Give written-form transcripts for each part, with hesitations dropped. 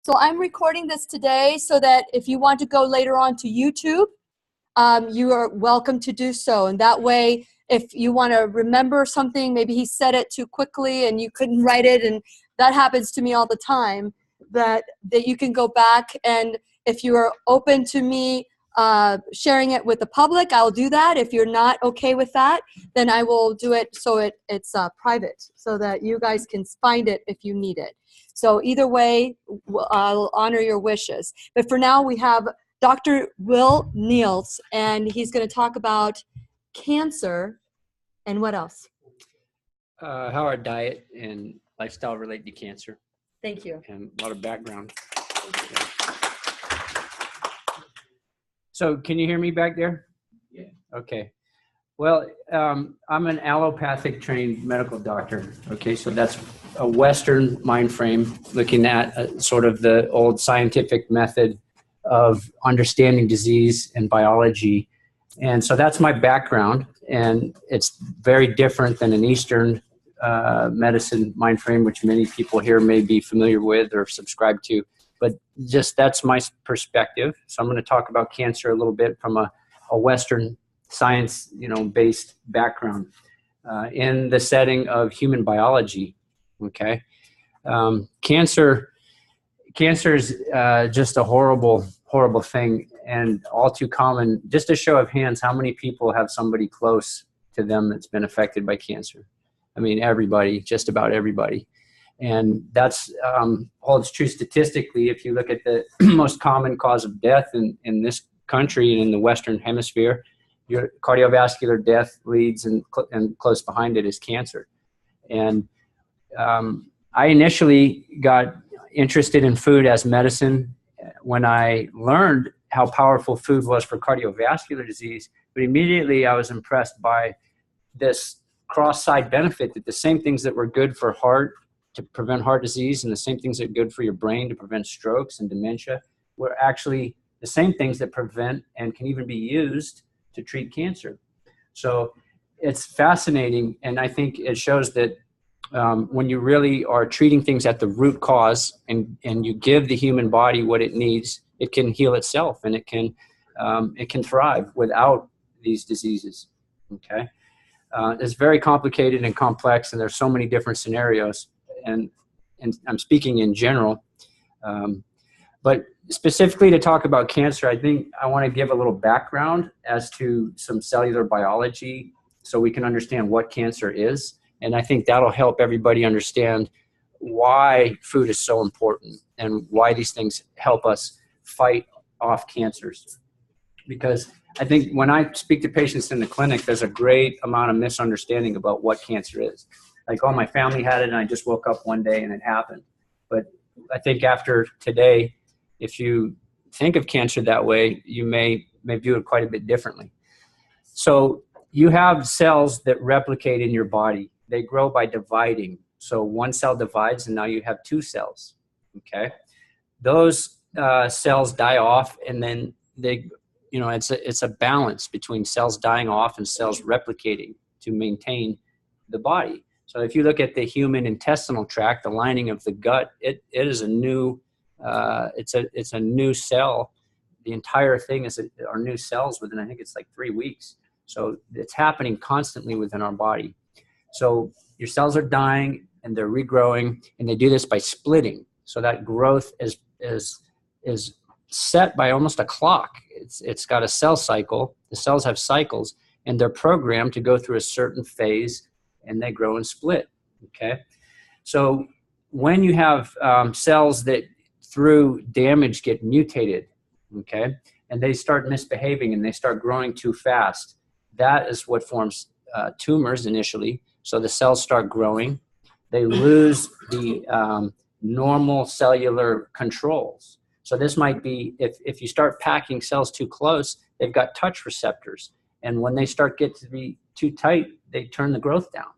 So I'm recording this today so that if you want to go later on to YouTube, you are welcome to do so. And that way, if you want to remember something, maybe he said it too quickly and you couldn't write it, and that happens to me all the time, that you can go back, and if you are open to me sharing it with the public, I'll do that. If you're not okay with that, then I will do it so it's private, so that you guys can find it if you need it. So either way, I'll honor your wishes. But for now, we have Dr. Will Nields, and he's going to talk about cancer and what else? How our diet and lifestyle relate to cancer. Thank you. And a lot of background. So can you hear me back there? Yeah. Okay. Well, I'm an allopathic trained medical doctor. Okay, so that's a Western mind frame looking at sort of the old scientific method of understanding disease and biology. And so that's my background, and it's very different than an Eastern medicine mind frame, which many people here may be familiar with or subscribe to. But just that's my perspective. So I'm going to talk about cancer a little bit from a Western science, based background in the setting of human biology. Okay, cancer is just a horrible thing, and all too common. Just a show of hands, how many people have somebody close to them that's been affected by cancer? I mean, everybody, just about everybody. And that's holds true statistically. If you look at the most common cause of death in this country and in the Western Hemisphere, your cardiovascular death leads, and close behind it is cancer. And I initially got interested in food as medicine when I learned how powerful food was for cardiovascular disease, but immediately I was impressed by this cross-side benefit that the same things that were good for heart to prevent heart disease and the same things that are good for your brain to prevent strokes and dementia were actually the same things that prevent and can even be used to treat cancer. So it's fascinating, and I think it shows that when you really are treating things at the root cause and you give the human body what it needs, it can heal itself, and it can thrive without these diseases. Okay, it's very complicated and complex, and there's so many different scenarios, and I'm speaking in general, but specifically to talk about cancer, I think I want to give a little background as to some cellular biology so we can understand what cancer is. And I think that'll help everybody understand why food is so important and why these things help us fight off cancers. Because I think when I speak to patients in the clinic, there's a great amount of misunderstanding about what cancer is. Like, oh, my family had it and I just woke up one day and it happened. But I think after today, if you think of cancer that way, you may view it quite a bit differently. So you have cells that replicate in your body. They grow by dividing. So one cell divides and now you have two cells. Okay, those cells die off, and then it's a balance between cells dying off and cells replicating to maintain the body. So if you look at the human intestinal tract, the lining of the gut, it is a new it's a new cell. The entire thing are new cells within, I think it's like 3 weeks. So it's happening constantly within our body. So your cells are dying and they're regrowing, and they do this by splitting. So that growth is set by almost a clock. It's got a cell cycle. The cells have cycles, and they're programmed to go through a certain phase, and they grow and split. Okay, so when you have cells that through damage get mutated, okay, and they start misbehaving and they start growing too fast, that is what forms tumors initially. So the cells start growing. They lose the normal cellular controls. So this might be, if you start packing cells too close, they've got touch receptors. And when they start get to be too tight, they turn the growth down.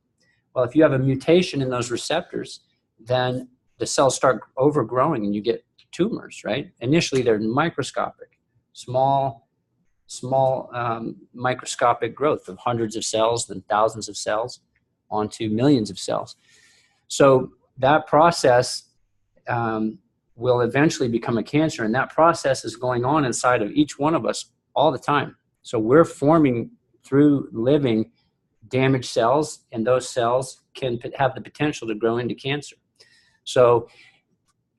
Well, if you have a mutation in those receptors, then the cells start overgrowing and you get tumors, right? Initially, they're microscopic, small microscopic growth of hundreds of cells, then thousands of cells, onto millions of cells. So that process, will eventually become a cancer. And that process is going on inside of each one of us all the time. So we're forming through living damaged cells, and those cells can have the potential to grow into cancer. So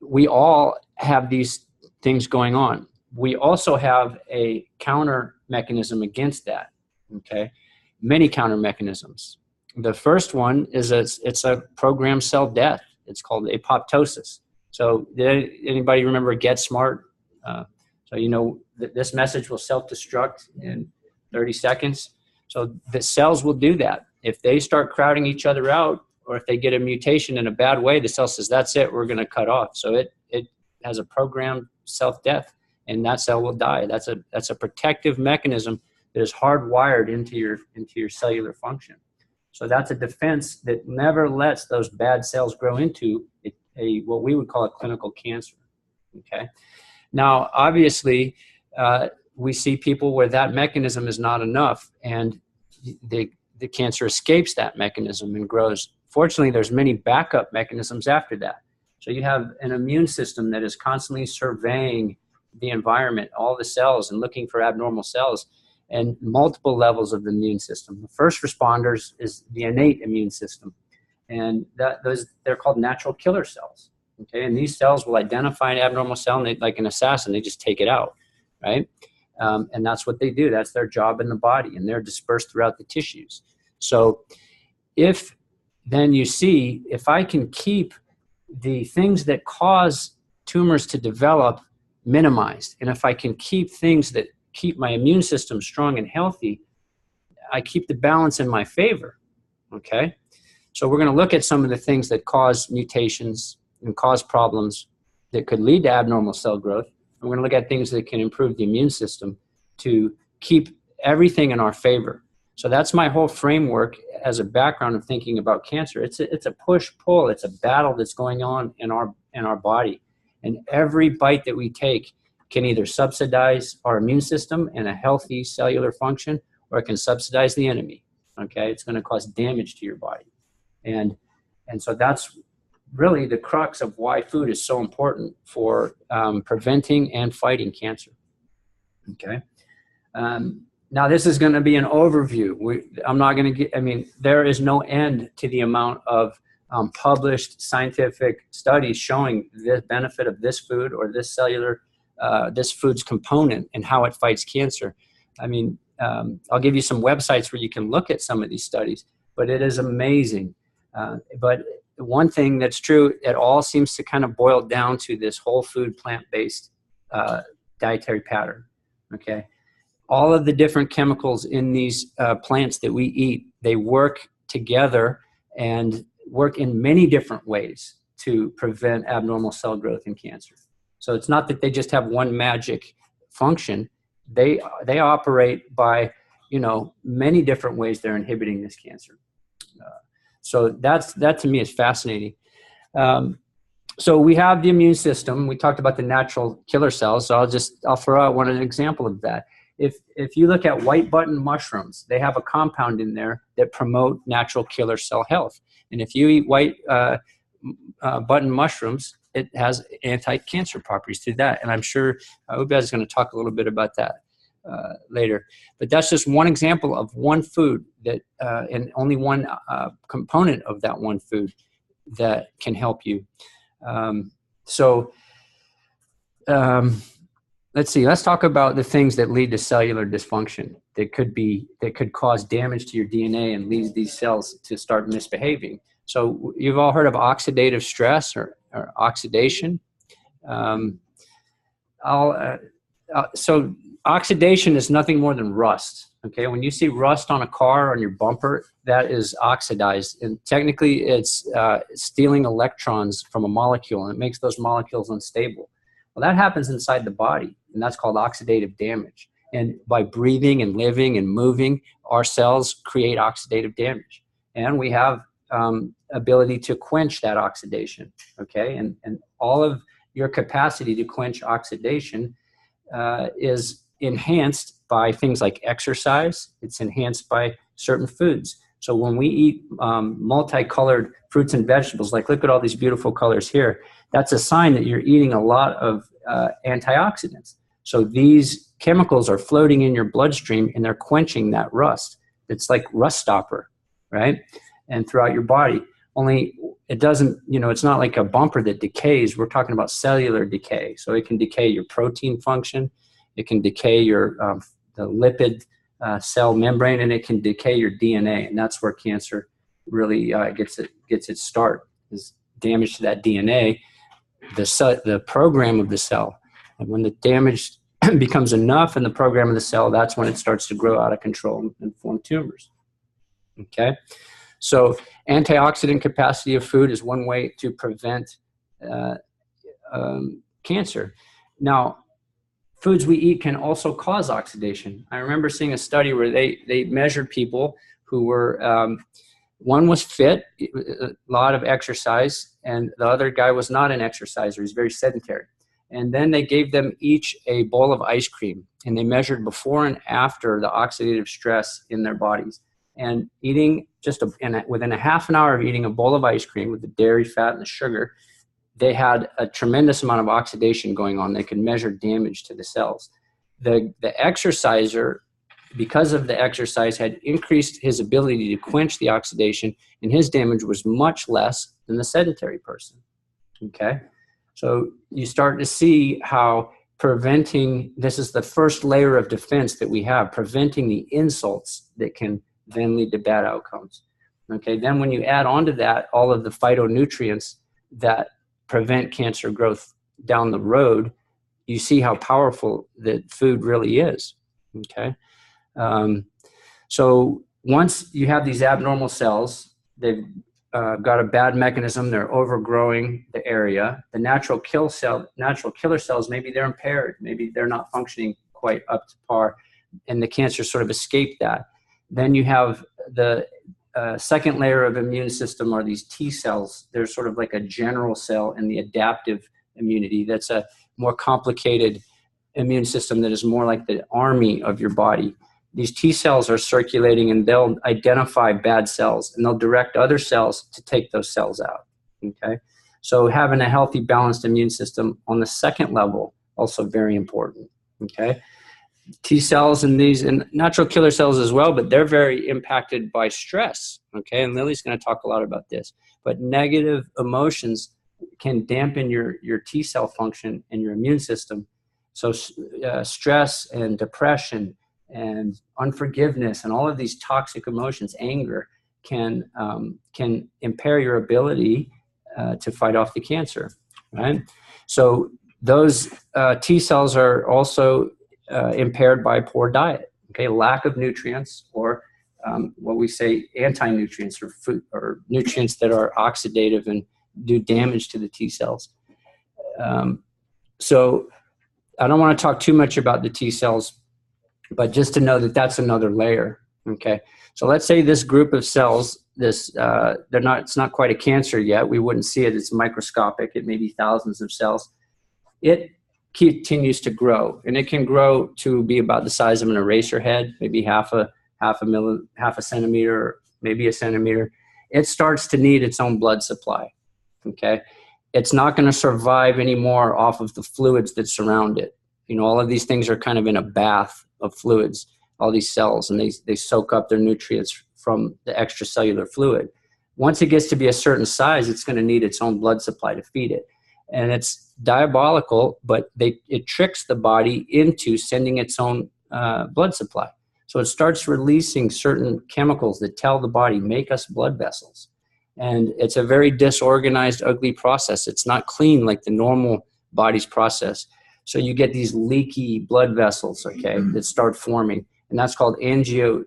we all have these things going on. We also have a counter mechanism against that, okay? Many counter mechanisms. The first one is it's a programmed cell death. It's called apoptosis. So did anybody remember Get Smart? So you know that this message will self-destruct in 30 seconds. So the cells will do that. If they start crowding each other out, or if they get a mutation in a bad way, the cell says, that's it, we're going to cut off. So it has a programmed self-death, and that cell will die. That's a protective mechanism that is hardwired into your cellular function. So that's a defense that never lets those bad cells grow into what we would call a clinical cancer. Okay. Now, obviously, we see people where that mechanism is not enough, and the cancer escapes that mechanism and grows. Fortunately, there's many backup mechanisms after that. So you have an immune system that is constantly surveying the environment, all the cells, and looking for abnormal cells, and multiple levels of the immune system. The first responders is the innate immune system, and they're called natural killer cells. Okay, and these cells will identify an abnormal cell, and like an assassin, they just take it out, right? And that's what they do. That's their job in the body, and they're dispersed throughout the tissues. So if then you see, if I can keep the things that cause tumors to develop minimized, and if I can keep things that keep my immune system strong and healthy, I keep the balance in my favor, okay? So we're going to look at some of the things that cause mutations and cause problems that could lead to abnormal cell growth. And we're going to look at things that can improve the immune system to keep everything in our favor. So that's my whole framework as a background of thinking about cancer. It's a push-pull. It's a battle that's going on in our body. And every bite that we take can either subsidize our immune system and a healthy cellular function, or it can subsidize the enemy, okay? It's going to cause damage to your body. And so that's really the crux of why food is so important for preventing and fighting cancer, okay? Now, this is going to be an overview. I'm not going to get, there is no end to the amount of published scientific studies showing the benefit of this food or this this food's component and how it fights cancer. I'll give you some websites where you can look at some of these studies, but it is amazing. But one thing that's true, it all seems to kind of boil down to this whole food, plant-based dietary pattern, okay? All of the different chemicals in these plants that we eat, they work together and work in many different ways to prevent abnormal cell growth and cancer. So it's not that they just have one magic function. They operate by, many different ways they're inhibiting this cancer. So that to me is fascinating. So we have the immune system. We talked about the natural killer cells. So I'll throw out an example of that. If you look at white button mushrooms, they have a compound in there that promote natural killer cell health. And if you eat white button mushrooms, it has anti-cancer properties to that. And I'm sure Ubaid is going to talk a little bit about that later. But that's just one example of one food that, and only one component of that one food that can help you. Let's see. Let's talk about the things that lead to cellular dysfunction that could cause damage to your DNA and lead these cells to start misbehaving. So you've all heard of oxidative stress or oxidation. So oxidation is nothing more than rust. Okay, when you see rust on a car, on your bumper, that is oxidized, and technically it's stealing electrons from a molecule, and it makes those molecules unstable. Well, that happens inside the body, and that's called oxidative damage. And by breathing and living and moving, our cells create oxidative damage, and we have ability to quench that oxidation. Okay, and all of your capacity to quench oxidation is enhanced by things like exercise. It's enhanced by certain foods. So when we eat multicolored fruits and vegetables, like look at all these beautiful colors here, that's a sign that you're eating a lot of antioxidants. So these chemicals are floating in your bloodstream and they're quenching that rust. It's like rust stopper, right? And throughout your body. Only it doesn't, it's not like a bumper that decays. We're talking about cellular decay. So it can decay your protein function. It can decay your the lipid cell membrane, and it can decay your DNA. And that's where cancer really gets its start, is damage to that DNA, the program of the cell. And when the damage becomes enough in the program of the cell, that's when it starts to grow out of control and form tumors. Okay? So antioxidant capacity of food is one way to prevent cancer. Now, foods we eat can also cause oxidation. I remember seeing a study where they measured people who were, one was fit, a lot of exercise, and the other guy was not an exerciser. He was very sedentary. And then they gave them each a bowl of ice cream, and they measured before and after the oxidative stress in their bodies. And eating within a half an hour of eating a bowl of ice cream with the dairy, fat, and the sugar, they had a tremendous amount of oxidation going on. They could measure damage to the cells. The exerciser, because of the exercise, had increased his ability to quench the oxidation, and his damage was much less than the sedentary person. Okay? So you start to see how preventing, this is the first layer of defense that we have, preventing the insults that can then lead to bad outcomes. Okay, then when you add on to that all of the phytonutrients that prevent cancer growth down the road, you see how powerful that food really is. Okay, so once you have these abnormal cells, they've got a bad mechanism, they're overgrowing the area. The natural killer cells, maybe they're impaired, maybe they're not functioning quite up to par, and the cancer sort of escaped that. Then you have the second layer of immune system are these T cells. They're sort of like a general cell in the adaptive immunity. That's a more complicated immune system that is more like the army of your body. These T cells are circulating, and they'll identify bad cells, and they'll direct other cells to take those cells out. Okay, so having a healthy, balanced immune system on the second level, also very important. Okay. T cells and these and natural killer cells as well, but they're very impacted by stress. Okay, and Lily's going to talk a lot about this. But negative emotions can dampen your T cell function and your immune system. So stress and depression and unforgiveness and all of these toxic emotions, anger, can impair your ability to fight off the cancer. Right. So those T cells are also impaired by poor diet, okay, lack of nutrients, or what we say anti-nutrients, or food or nutrients that are oxidative and do damage to the T cells. So I don't want to talk too much about the T cells, but just to know that that's another layer. Okay, so let's say this group of cells, it's not quite a cancer yet. We wouldn't see it. It's microscopic. It may be thousands of cells. It continues to grow, and it can grow to be about the size of an eraser head, maybe half a centimeter, maybe a centimeter. It starts to need its own blood supply. Okay, it's not going to survive anymore off of the fluids that surround it. All of these things are kind of in a bath of fluids, all these cells, and they soak up their nutrients from the extracellular fluid. Once it gets to be a certain size, it's going to need its own blood supply to feed it. And it's diabolical, but it tricks the body into sending its own blood supply. So it starts releasing certain chemicals that tell the body, make us blood vessels. And it's a very disorganized, ugly process. It's not clean like the normal body's process. So you get these leaky blood vessels, okay, that start forming. And that's called angiogenesis,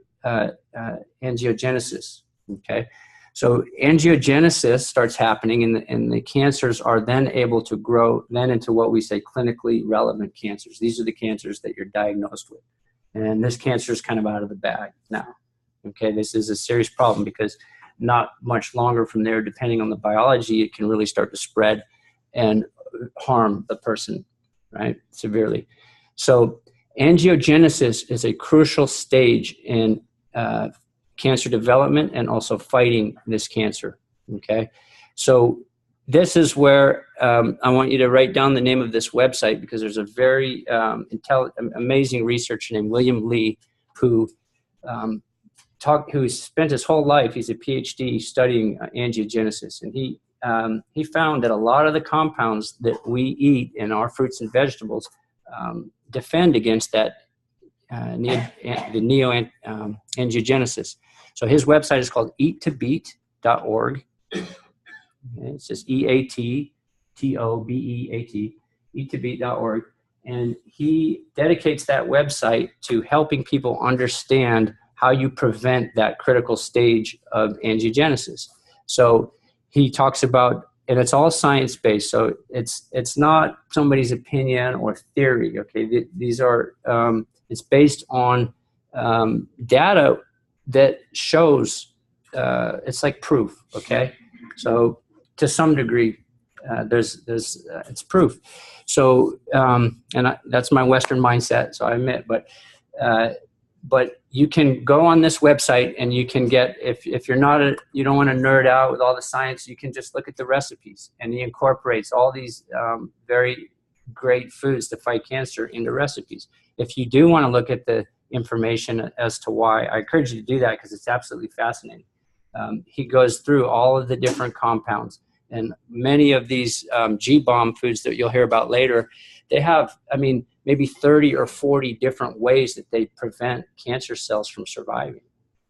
okay? So angiogenesis starts happening, and the cancers are then able to grow then into what we say clinically relevant cancers. These are the cancers that you're diagnosed with. And this cancer is kind of out of the bag now. Okay, this is a serious problem because not much longer from there, depending on the biology, it can really start to spread and harm the person, right, severely. So angiogenesis is a crucial stage in cancer development and also fighting this cancer. Okay, so this is where I want you to write down the name of this website, because there's a very amazing researcher named William Lee who who spent his whole life, he's a PhD studying angiogenesis, and he found that a lot of the compounds that we eat in our fruits and vegetables defend against that angiogenesis. So his website is called eat2beat.org. It's just EATTOBEAT, eat2beat.org. And he dedicates that website to helping people understand how you prevent that critical stage of angiogenesis. So he talks about, and it's all science-based, so it's not somebody's opinion or theory, okay? These are, it's based on data that shows, it's like proof, okay? So to some degree, it's proof. So, that's my Western mindset, so I admit, but you can go on this website and you can get, if you're not you don't want to nerd out with all the science, you can just look at the recipes, and he incorporates all these very great foods to fight cancer into recipes. If you do want to look at the information as to why, I encourage you to do that, because it's absolutely fascinating. He goes through all of the different compounds, and many of these G-bomb foods that you'll hear about later, they have, maybe 30 or 40 different ways that they prevent cancer cells from surviving,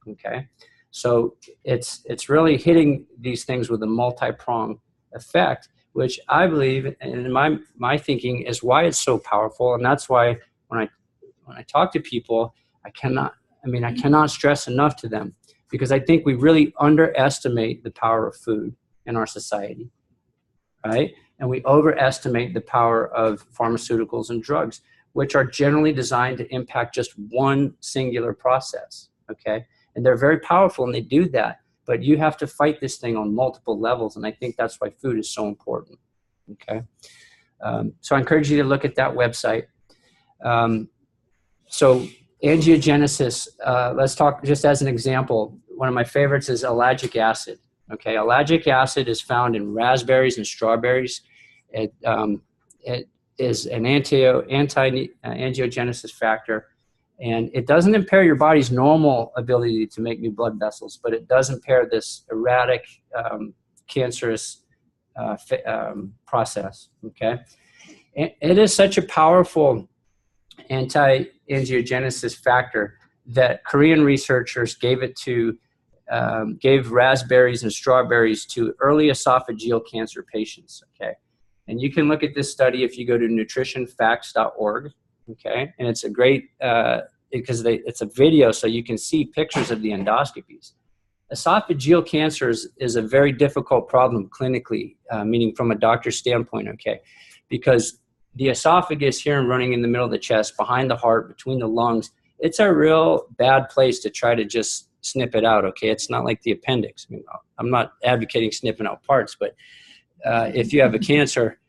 okay? So it's really hitting these things with a multi-pronged effect, which I believe, and in my thinking, is why it's so powerful. And that's why when I talk to people, I cannot stress enough to them, because I think we really underestimate the power of food in our society, right? And we overestimate the power of pharmaceuticals and drugs, which are generally designed to impact just one singular process, okay? And they're very powerful, and they do that, but you have to fight this thing on multiple levels, and I think that's why food is so important, okay? So I encourage you to look at that website. So angiogenesis, let's talk just as an example. One of my favorites is ellagic acid. Okay, ellagic acid is found in raspberries and strawberries. It is an anti-angiogenesis factor, and it doesn't impair your body's normal ability to make new blood vessels, but it does impair this erratic, cancerous process. Okay, it is such a powerful anti-angiogenesis factor that Korean researchers gave raspberries and strawberries to early esophageal cancer patients, okay? And you can look at this study if you go to nutritionfacts.org, okay? And it's a great, because it's a video, so you can see pictures of the endoscopies. Esophageal cancer is a very difficult problem clinically, meaning from a doctor's standpoint, okay? Because the esophagus here and running in the middle of the chest, behind the heart, between the lungs, it's a real bad place to try to just snip it out, okay? It's not like the appendix. I'm not advocating snipping out parts, but if you have a cancer,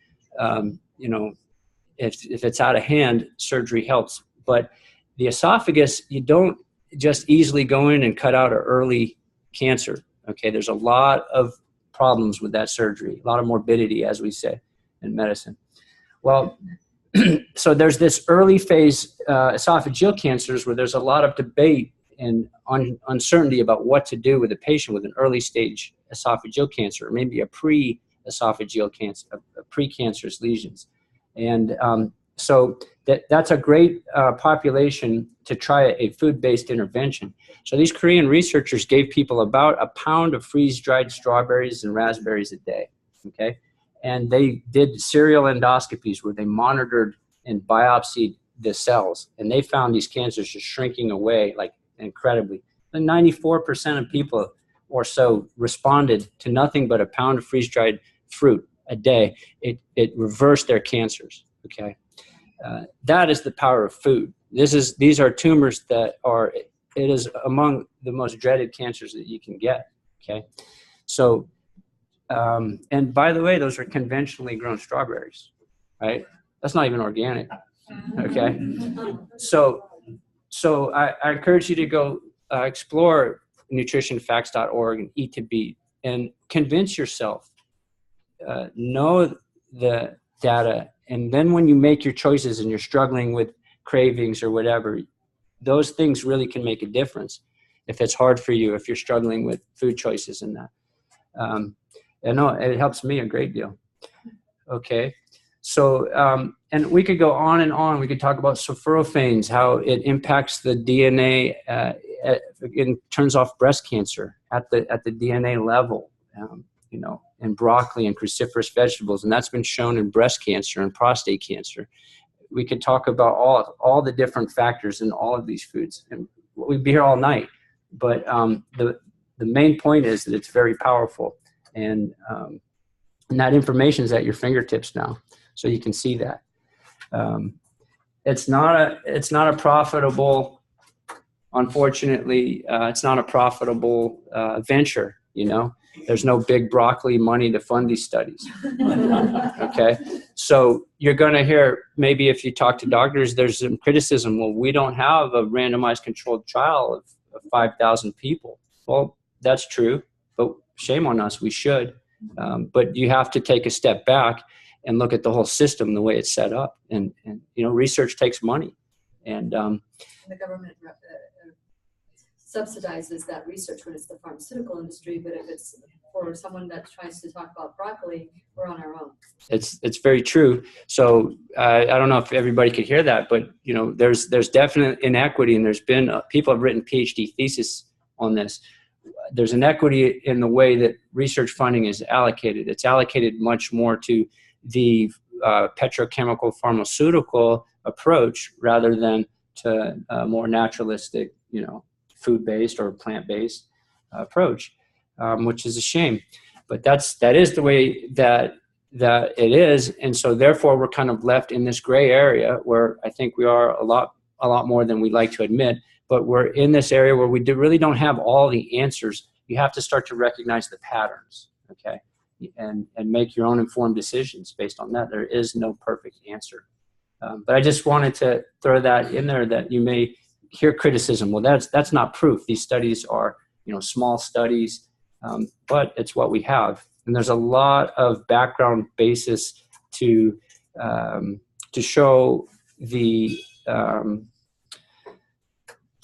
if it's out of hand, surgery helps. But the esophagus, you don't just easily go in and cut out an early cancer, okay? There's a lot of problems with that surgery, a lot of morbidity, as we say in medicine. Well, so there's this early phase esophageal cancers where there's a lot of debate and uncertainty about what to do with a patient with an early stage esophageal cancer, or maybe a pre-esophageal cancer, precancerous lesions. And so that's a great population to try a food-based intervention. So these Korean researchers gave people about a pound of freeze-dried strawberries and raspberries a day, okay? And they did serial endoscopies where they monitored and biopsied the cells, and they found these cancers just shrinking away like incredibly. And 94% of people or so responded to nothing but a pound of freeze-dried fruit a day. It reversed their cancers, okay? That is the power of food. These are tumors that it is among the most dreaded cancers that you can get, okay? So, and by the way, those are conventionally grown strawberries, right? That's not even organic, okay? So I encourage you to go explore nutritionfacts.org and Eat to Beat and convince yourself, know the data. And then when you make your choices and you're struggling with cravings or whatever, those things really can make a difference if it's hard for you, if you're struggling with food choices and that. And no, it helps me a great deal. Okay. So, and we could go on and on. We could talk about sulforaphanes, how it impacts the DNA, it turns off breast cancer at the DNA level, you know, in broccoli and cruciferous vegetables. And that's been shown in breast cancer and prostate cancer. We could talk about all the different factors in all of these foods, and we'd be here all night. But the main point is that it's very powerful, and that information is at your fingertips now, so you can see that. It's not a profitable, unfortunately, it's not a profitable venture. You know, there's no big broccoli money to fund these studies. Okay, so you're going to hear, maybe if you talk to doctors, there's some criticism. Well, we don't have a randomized controlled trial of 5,000 people. Well, that's true, but shame on us. We should. But you have to take a step back and look at the whole system, the way it's set up. And you know, research takes money. And the government subsidizes that research when it's the pharmaceutical industry, but if it's for someone that tries to talk about broccoli, we're on our own. It's very true. So I don't know if everybody could hear that, but you know, there's definite inequity, and there's been people have written PhD thesis on this. There's inequity in the way that research funding is allocated. It's allocated much more to the petrochemical pharmaceutical approach rather than to a more naturalistic, you know, food-based or plant-based approach, which is a shame. But that is the way that it is, and so therefore we're kind of left in this gray area where I think we are a lot more than we'd like to admit. But we're in this area where we really don't have all the answers. You have to start to recognize the patterns, okay, and make your own informed decisions based on that. There is no perfect answer. But I just wanted to throw that in there, that you may hear criticism. Well, that's not proof. These studies are, you know, small studies, but it's what we have. And there's a lot of background basis to show the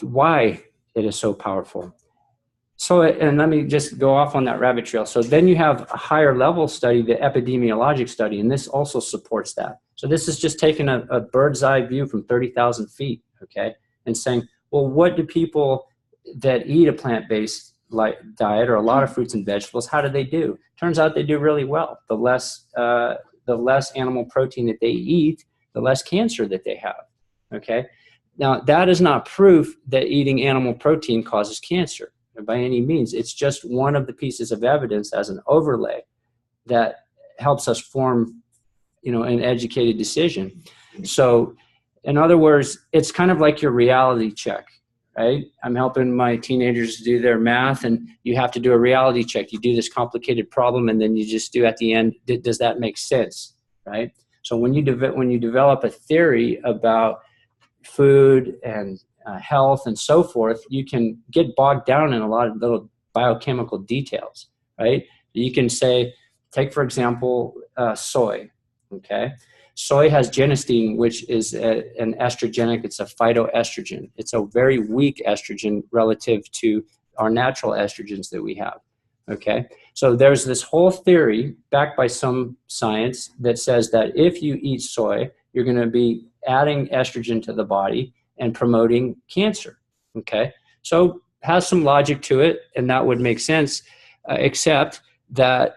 why it is so powerful. So, and let me just go off on that rabbit trail. So then you have a higher level study, the epidemiologic study, and this also supports that. So this is just taking a bird's eye view from 30,000 feet, okay, and saying, well, what do people that eat a plant-based diet or a lot of fruits and vegetables, how do they do? Turns out they do really well. The less animal protein that they eat, the less cancer that they have, okay? Now, that is not proof that eating animal protein causes cancer by any means. It's just one of the pieces of evidence as an overlay that helps us form, you know, an educated decision. So, in other words, it's kind of like your reality check, right? I'm helping my teenagers do their math, and you have to do a reality check. You do this complicated problem, and then you just do at the end, does that make sense, right? So when you develop a theory about food and health and so forth, you can get bogged down in a lot of little biochemical details, right? You can say, take for example, soy, okay? Soy has genistein, which is an estrogenic, it's a phytoestrogen. It's a very weak estrogen relative to our natural estrogens that we have, okay? So there's this whole theory backed by some science that says that if you eat soy, you're gonna be adding estrogen to the body and promoting cancer, okay? So has some logic to it, and that would make sense, except that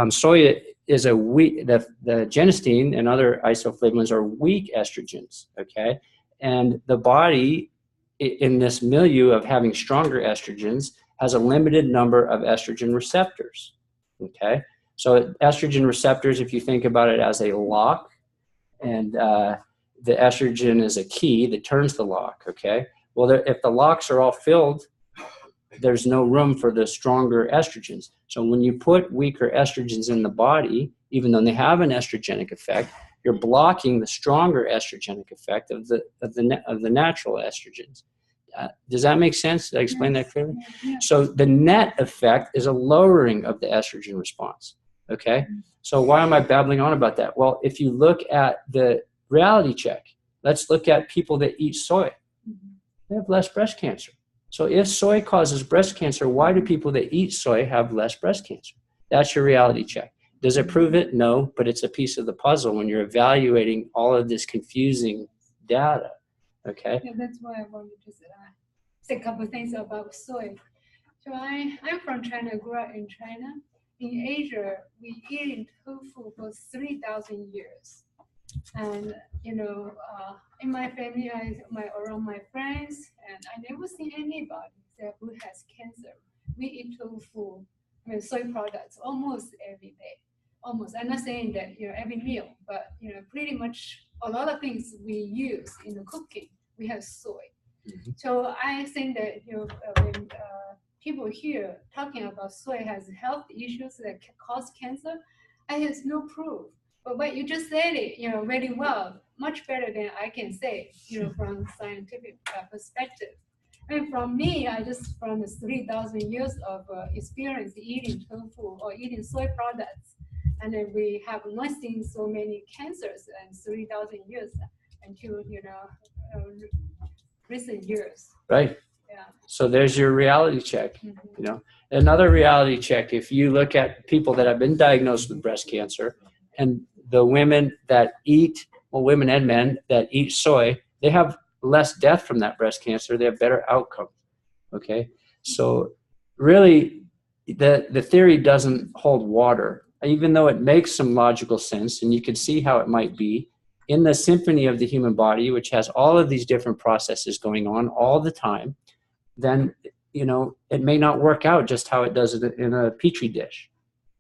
soy is a weak, the genistein and other isoflavonoids are weak estrogens, okay? And the body, in this milieu of having stronger estrogens, has a limited number of estrogen receptors, okay? So estrogen receptors, if you think about it as a lock, and the estrogen is a key that turns the lock, okay? Well, if the locks are all filled, there's no room for the stronger estrogens. So when you put weaker estrogens in the body, even though they have an estrogenic effect, you're blocking the stronger estrogenic effect of the natural estrogens. Does that make sense? Did I explain that clearly? So the net effect is a lowering of the estrogen response. Okay. So why am I babbling on about that? Well, if you look at the reality check, let's look at people that eat soy. They have less breast cancer. So if soy causes breast cancer, why do people that eat soy have less breast cancer? That's your reality check. Does it prove it? No, but it's a piece of the puzzle when you're evaluating all of this confusing data. Okay. Yeah, that's why I wanted to say a couple of things about soy. So I'm from China, grew up in China. In Asia, we eat tofu for 3,000 years. And, you know, in my family, around my friends, and I never seen anybody who has cancer. We eat tofu, soy products almost every day. Almost. I'm not saying that, you know, every meal, but, you know, pretty much a lot of things we use in the cooking, we have soy. So I think that, you know, when people here talking about soy has health issues that can cause cancer, I have no proof. But you just said it, you know, very well, much better than I can say, you know, from scientific perspective. And from me, from the 3,000 years of experience eating tofu or eating soy products, and then we have not seen so many cancers in 3,000 years until, you know, recent years. Right. Yeah. So there's your reality check. You know, another reality check, if you look at people that have been diagnosed with breast cancer and the women that eat, well, women and men that eat soy, they have less death from that breast cancer. They have better outcome. Okay. So really the theory doesn't hold water, even though it makes some logical sense and you can see how it might be in the symphony of the human body, which has all of these different processes going on all the time. Then, you know, it may not work out just how it does it in a petri dish.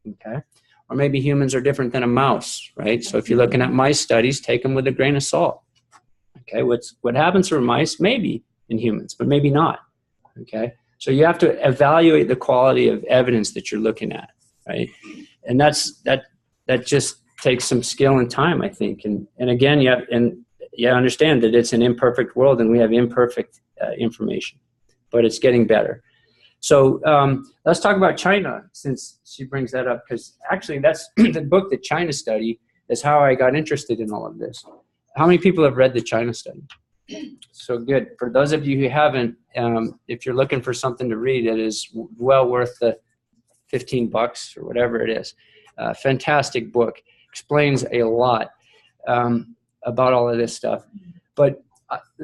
Okay. Or maybe humans are different than a mouse, right? So if you're looking at mice studies, take them with a grain of salt. Okay. What happens for mice, maybe in humans, but maybe not. Okay. So you have to evaluate the quality of evidence that you're looking at, right? And that just takes some skill and time, I think. And again, you understand that it's an imperfect world and we have imperfect information, but it's getting better. So let's talk about China, since she brings that up, because actually that's the book, The China Study, is how I got interested in all of this. How many people have read The China Study? So good. For those of you who haven't, if you're looking for something to read, it is well worth the $15 or whatever it is. Fantastic book. Explains a lot about all of this stuff. But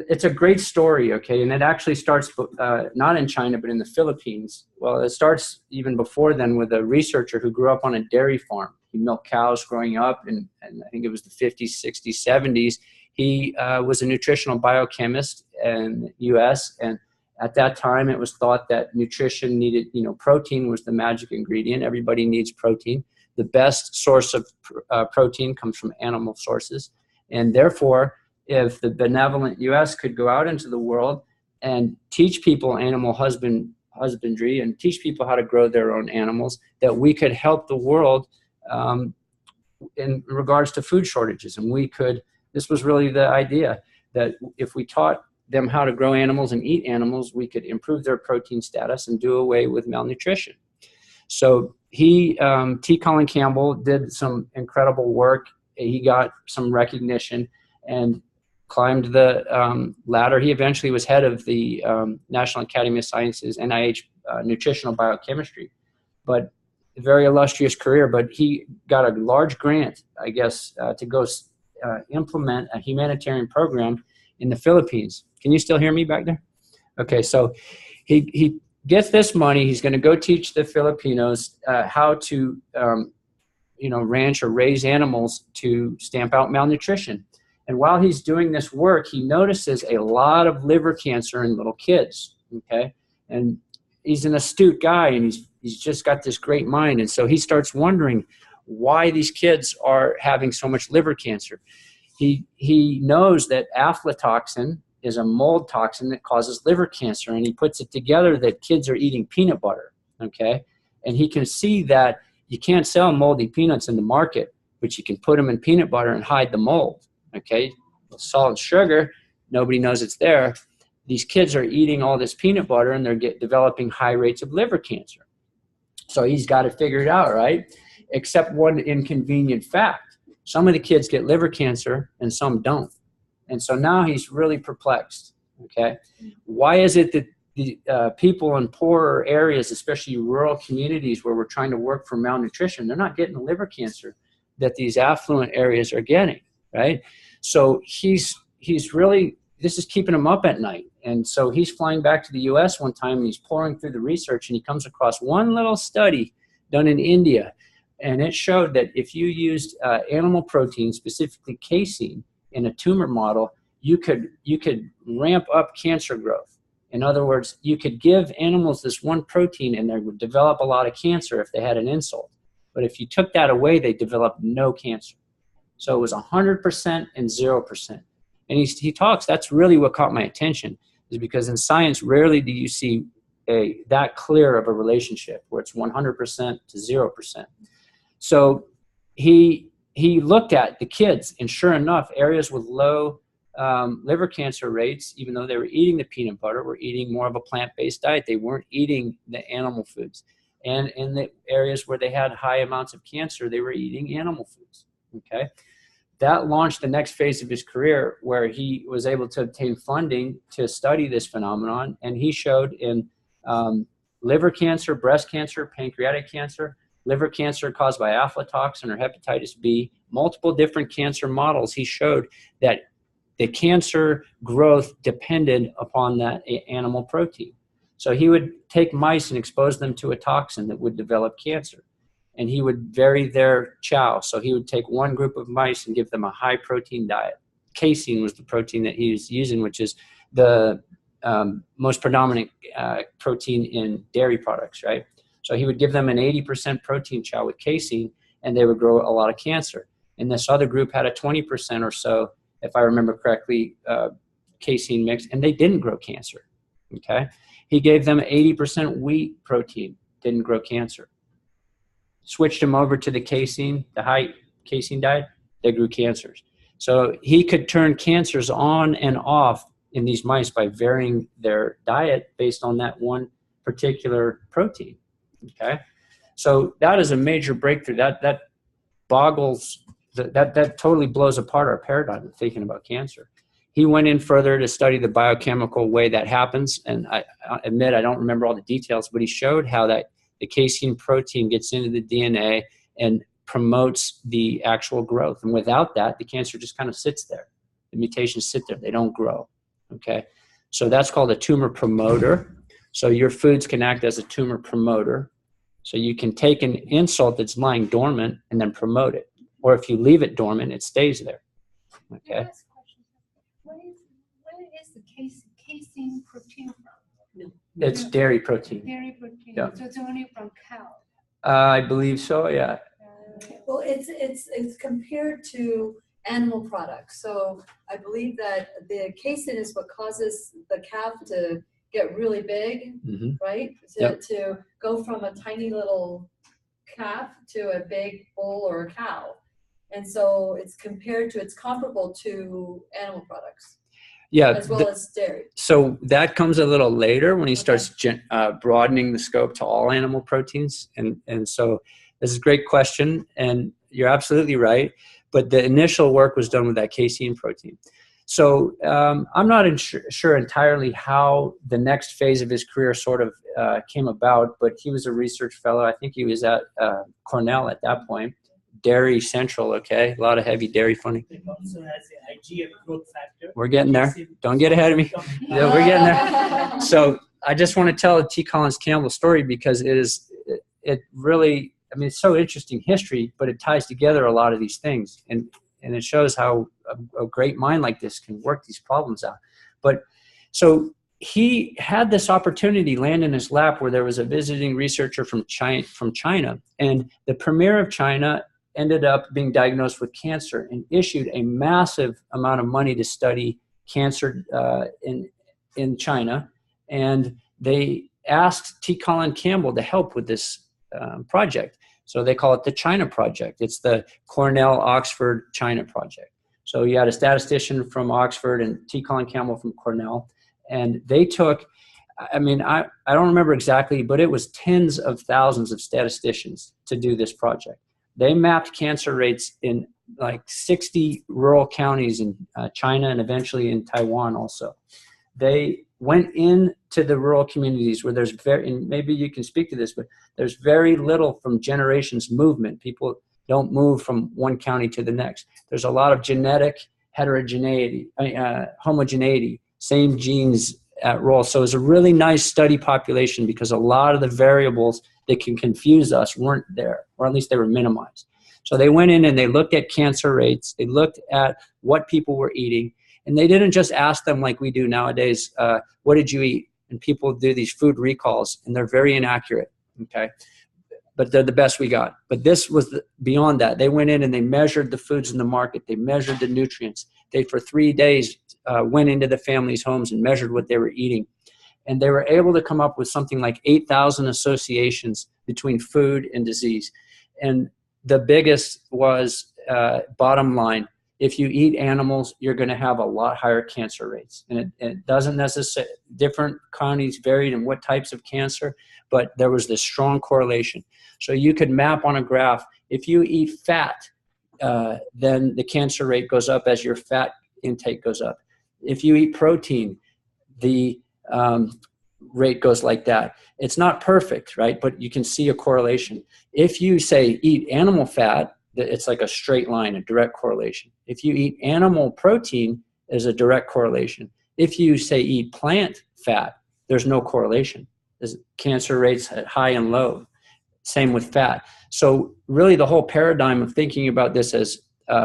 it's a great story, okay? And it actually starts not in China, but in the Philippines. Well, it starts even before then with a researcher who grew up on a dairy farm. He milked cows growing up, and I think it was the 50s, 60s, 70s. He was a nutritional biochemist in the U.S., and at that time, it was thought that nutrition needed, you know, protein was the magic ingredient. Everybody needs protein. The best source of protein comes from animal sources. And therefore, if the benevolent U.S. could go out into the world and teach people animal husbandry and teach people how to grow their own animals, that we could help the world in regards to food shortages. And this was really the idea, that if we taught them how to grow animals and eat animals, we could improve their protein status and do away with malnutrition. So T. Colin Campbell did some incredible work. He got some recognition and climbed the ladder. He eventually was head of the National Academy of Sciences, NIH, nutritional biochemistry, but a very illustrious career. But he got a large grant, I guess, to go implement a humanitarian program in the Philippines. Can you still hear me back there? Okay, so he gets this money. He's going to go teach the Filipinos how to, ranch or raise animals to stamp out malnutrition. And while he's doing this work, he notices a lot of liver cancer in little kids. Okay, and he's an astute guy, and he's just got this great mind. And so he starts wondering why these kids are having so much liver cancer. He knows that aflatoxin is a mold toxin that causes liver cancer, and he puts it together that kids are eating peanut butter, okay? And he can see that you can't sell moldy peanuts in the market, but you can put them in peanut butter and hide the mold, okay? Salt and sugar, nobody knows it's there. these kids are eating all this peanut butter and they're developing high rates of liver cancer. So he's got to figure it out, right? Except one inconvenient fact. Some of the kids get liver cancer and some don't. And so now he's really perplexed, okay? Why is it that the people in poorer areas, especially rural communities where we're trying to work for malnutrition, they're not getting the liver cancer that these affluent areas are getting, right? So he's really, this is keeping him up at night. And so he's flying back to the US one time and he's pouring through the research and he comes across one little study done in India. And it showed that if you used animal protein, specifically casein, in a tumor model, you could ramp up cancer growth. In other words, you could give animals this one protein and they would develop a lot of cancer if they had an insult. But if you took that away, they developed no cancer. So it was 100% and 0%. And he talks, that's really what caught my attention, is because in science, rarely do you see that clear of a relationship where it's 100% to 0%. So he looked at the kids, and sure enough, areas with low liver cancer rates, even though they were eating the peanut butter, were eating more of a plant-based diet. They weren't eating the animal foods. And in the areas where they had high amounts of cancer, they were eating animal foods, okay? That launched the next phase of his career where he was able to obtain funding to study this phenomenon. And he showed in liver cancer, breast cancer, pancreatic cancer, liver cancer caused by aflatoxin or hepatitis B, multiple different cancer models, he showed that the cancer growth depended upon that animal protein. So he would take mice and expose them to a toxin that would develop cancer. And he would vary their chow. So he would take one group of mice and give them a high protein diet. Casein was the protein that he was using, which is the most predominant protein in dairy products, right? So he would give them an 80% protein chow with casein, and they would grow a lot of cancer. And this other group had a 20% or so, if I remember correctly, casein mix, and they didn't grow cancer, okay? He gave them 80% wheat protein, didn't grow cancer. Switched them over to the casein, the high casein diet, they grew cancers. So he could turn cancers on and off in these mice by varying their diet based on that one particular protein, okay? So that is a major breakthrough. That boggles, that totally blows apart our paradigm of thinking about cancer. He went in further to study the biochemical way that happens, and I admit I don't remember all the details, but he showed how that the casein protein gets into the DNA and promotes the actual growth. And without that, the cancer just kind of sits there. The mutations sit there. They don't grow, okay? So that's called a tumor promoter. So your foods can act as a tumor promoter. So you can take an insult that's lying dormant and then promote it. Or if you leave it dormant, it stays there, okay? Where is the casein protein from? It's dairy protein. Dairy protein. Yeah. So it's only from cow. I believe so, yeah. Well, it's compared to animal products. So I believe that the casein is what causes the calf to get really big, right? To go from a tiny little calf to a big bull or a cow. And so it's comparable to animal products. Yeah, as well as dairy. So that comes a little later when he starts broadening the scope to all animal proteins. And so this is a great question, and you're absolutely right. But the initial work was done with that casein protein. So I'm not sure entirely how the next phase of his career sort of came about, but he was a research fellow. I think he was at Cornell at that point. Dairy Central, okay? A lot of heavy dairy funding. It also has a IgA growth factor. We're getting there. Don't get ahead of me. Yeah, we're getting there. So I just want to tell T. Collins Campbell's story because it really, I mean, it's so interesting history, but it ties together a lot of these things. And it shows how a great mind like this can work these problems out. But so he had this opportunity land in his lap where there was a visiting researcher from China, and the premier of China ended up being diagnosed with cancer and issued a massive amount of money to study cancer in China. And they asked T. Colin Campbell to help with this project. So they call it the China Project. It's the Cornell-Oxford China Project. So you had a statistician from Oxford and T. Colin Campbell from Cornell. And they took, I mean, I don't remember exactly, but it was tens of thousands of statisticians to do this project. They mapped cancer rates in like 60 rural counties in China and eventually in Taiwan also. They went into the rural communities where there's and maybe you can speak to this, but there's very little from generations movement. People don't move from one county to the next. There's a lot of genetic heterogeneity, homogeneity, same genes at role. So it's a really nice study population because a lot of the variables that can confuse us weren't there, or at least they were minimized. So they went in and they looked at cancer rates. They looked at what people were eating. And they didn't just ask them like we do nowadays, what did you eat? And people do these food recalls, and they're very inaccurate, okay? But they're the best we got. But this was beyond that. They went in and they measured the foods in the market. They measured the nutrients. They, for 3 days, went into the families' homes and measured what they were eating. And they were able to come up with something like 8,000 associations between food and disease. And the biggest was, bottom line, if you eat animals, you're going to have a lot higher cancer rates. And it doesn't necessarily, different counties varied in what types of cancer, but there was this strong correlation. So you could map on a graph, if you eat fat, then the cancer rate goes up as your fat intake goes up. If you eat protein, the rate goes like that. It's not perfect, right? But you can see a correlation. If you say eat animal fat, it's like a straight line, a direct correlation. If you eat animal protein, there's a direct correlation. If you say eat plant fat, there's no correlation. There's cancer rates at high and low. Same with fat. So really the whole paradigm of thinking about this as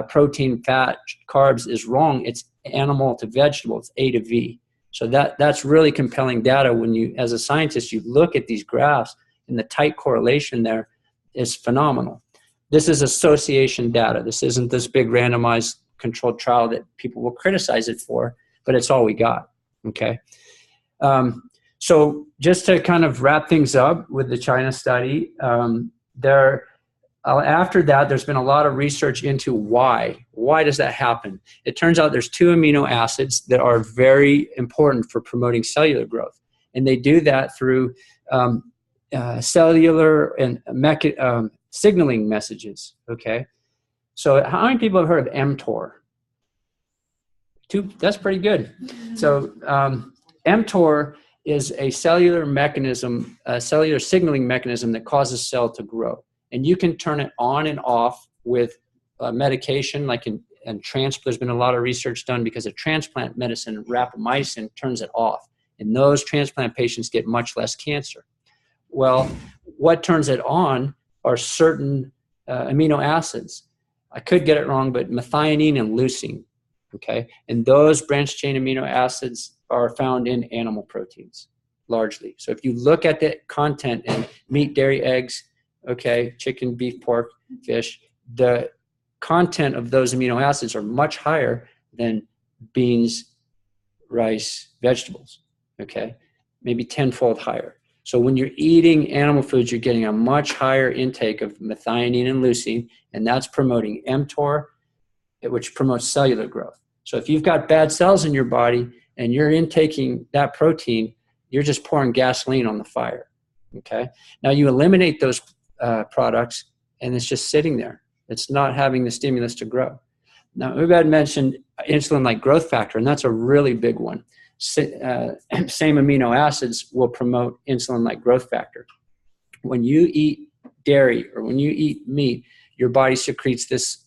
protein, fat, carbs is wrong. It's animal to vegetable. It's A to V. So that's really compelling data when you, as a scientist, you look at these graphs and the tight correlation there is phenomenal. This is association data. This isn't this big randomized controlled trial that people will criticize it for, but it's all we got, okay? So just to kind of wrap things up with the China study, after that, there's been a lot of research into why. Why does that happen? It turns out there's 2 amino acids that are very important for promoting cellular growth. And they do that through cellular and signaling messages, okay? So how many people have heard of mTOR? 2, that's pretty good. So mTOR is a cellular mechanism, a cellular signaling mechanism that causes cell to grow. And you can turn it on and off with medication, like in transplant. There's been a lot of research done because of transplant medicine, rapamycin turns it off. And those transplant patients get much less cancer. Well, what turns it on are certain amino acids. I could get it wrong, but methionine and leucine, okay? And those branched chain amino acids are found in animal proteins, largely. So if you look at the content in meat, dairy, eggs, okay, chicken, beef, pork, fish, the content of those amino acids are much higher than beans, rice, vegetables, okay? Maybe 10-fold higher. So when you're eating animal foods, you're getting a much higher intake of methionine and leucine, and that's promoting mTOR, which promotes cellular growth. So if you've got bad cells in your body and you're intaking that protein, you're just pouring gasoline on the fire, okay? Now you eliminate those products and it's just sitting there. It's not having the stimulus to grow. Now, Ubaid mentioned insulin-like growth factor, and that's a really big one. Same amino acids will promote insulin-like growth factor. When you eat dairy or when you eat meat, your body secretes this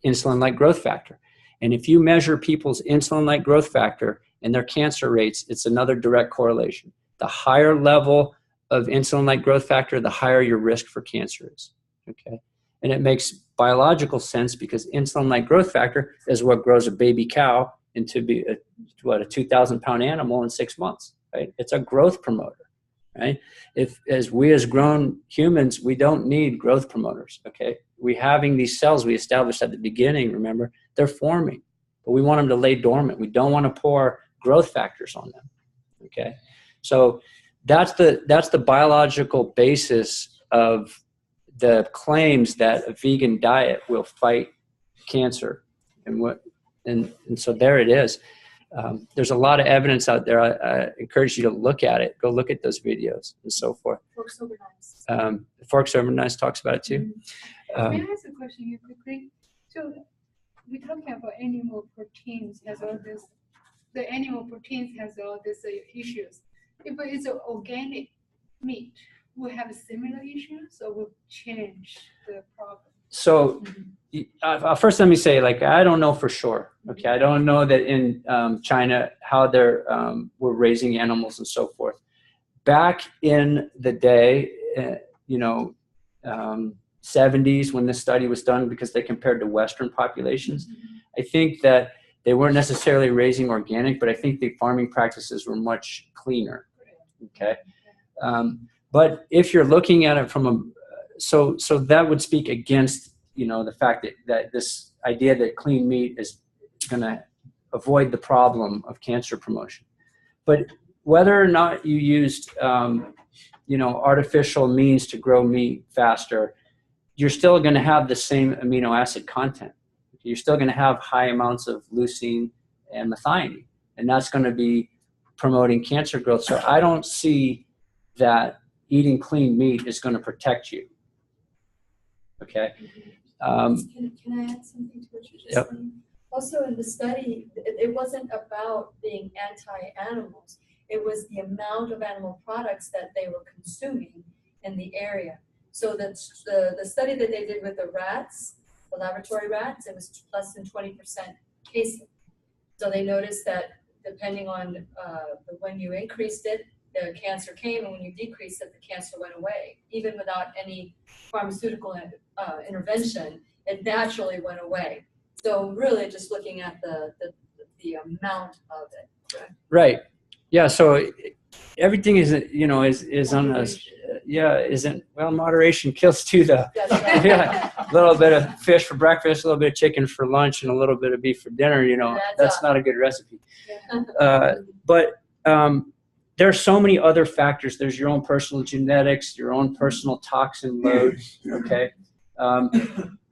insulin-like growth factor. And if you measure people's insulin-like growth factor and their cancer rates, it's another direct correlation. The higher level of insulin-like growth factor, the higher your risk for cancer is, okay? And it makes biological sense because insulin-like growth factor is what grows a baby cow into a 2,000-pound animal in 6 months, right? It's a growth promoter, right? As we as grown humans, we don't need growth promoters, okay? We having these cells we established at the beginning, remember, they're forming, but we want them to lay dormant. We don't want to pour growth factors on them, okay? So that's the biological basis of the claims that a vegan diet will fight cancer, and so there it is. There's a lot of evidence out there. I encourage you to look at it. Go look at those videos and so forth. Forks over knives. Forks Over Knives talks about it too. May I ask a question here quickly? So we're talking about animal proteins has all this, the animal proteins has all these issues. If it's an organic meat, will have similar issues or will change the problem? So first let me say, like, I don't know for sure. Okay, I don't know that in China how they're were raising animals and so forth. Back in the day, 70s when this study was done, because they compared to Western populations, I think that they weren't necessarily raising organic, but I think the farming practices were much cleaner. Okay, but if you're looking at it from a so that would speak against the fact that this idea that clean meat is going to avoid the problem of cancer promotion. But whether or not you used artificial means to grow meat faster, you're still going to have the same amino acid content. You're still going to have high amounts of leucine and methionine, and that's going to be promoting cancer growth. So I don't see that eating clean meat is going to protect you. Okay. Can I add something to what you just Yep. said? Also, in the study, it wasn't about being anti-animals. It was the amount of animal products that they were consuming in the area. So that's the study that they did with the rats, the laboratory rats, it was less than 20% casein. So they noticed that depending on when you increased it, the cancer came, and when you decreased it, the cancer went away. Even without any pharmaceutical intervention, it naturally went away. So really just looking at the amount of it. Correct? Right. Yeah. So everything is on us. Isn't, well, moderation kills too, though. That's right. Yeah. A little bit of fish for breakfast, a little bit of chicken for lunch, and a little bit of beef for dinner. That's not a good recipe. Yeah. But there are so many other factors. There's your own personal genetics, your own personal toxin load. Okay.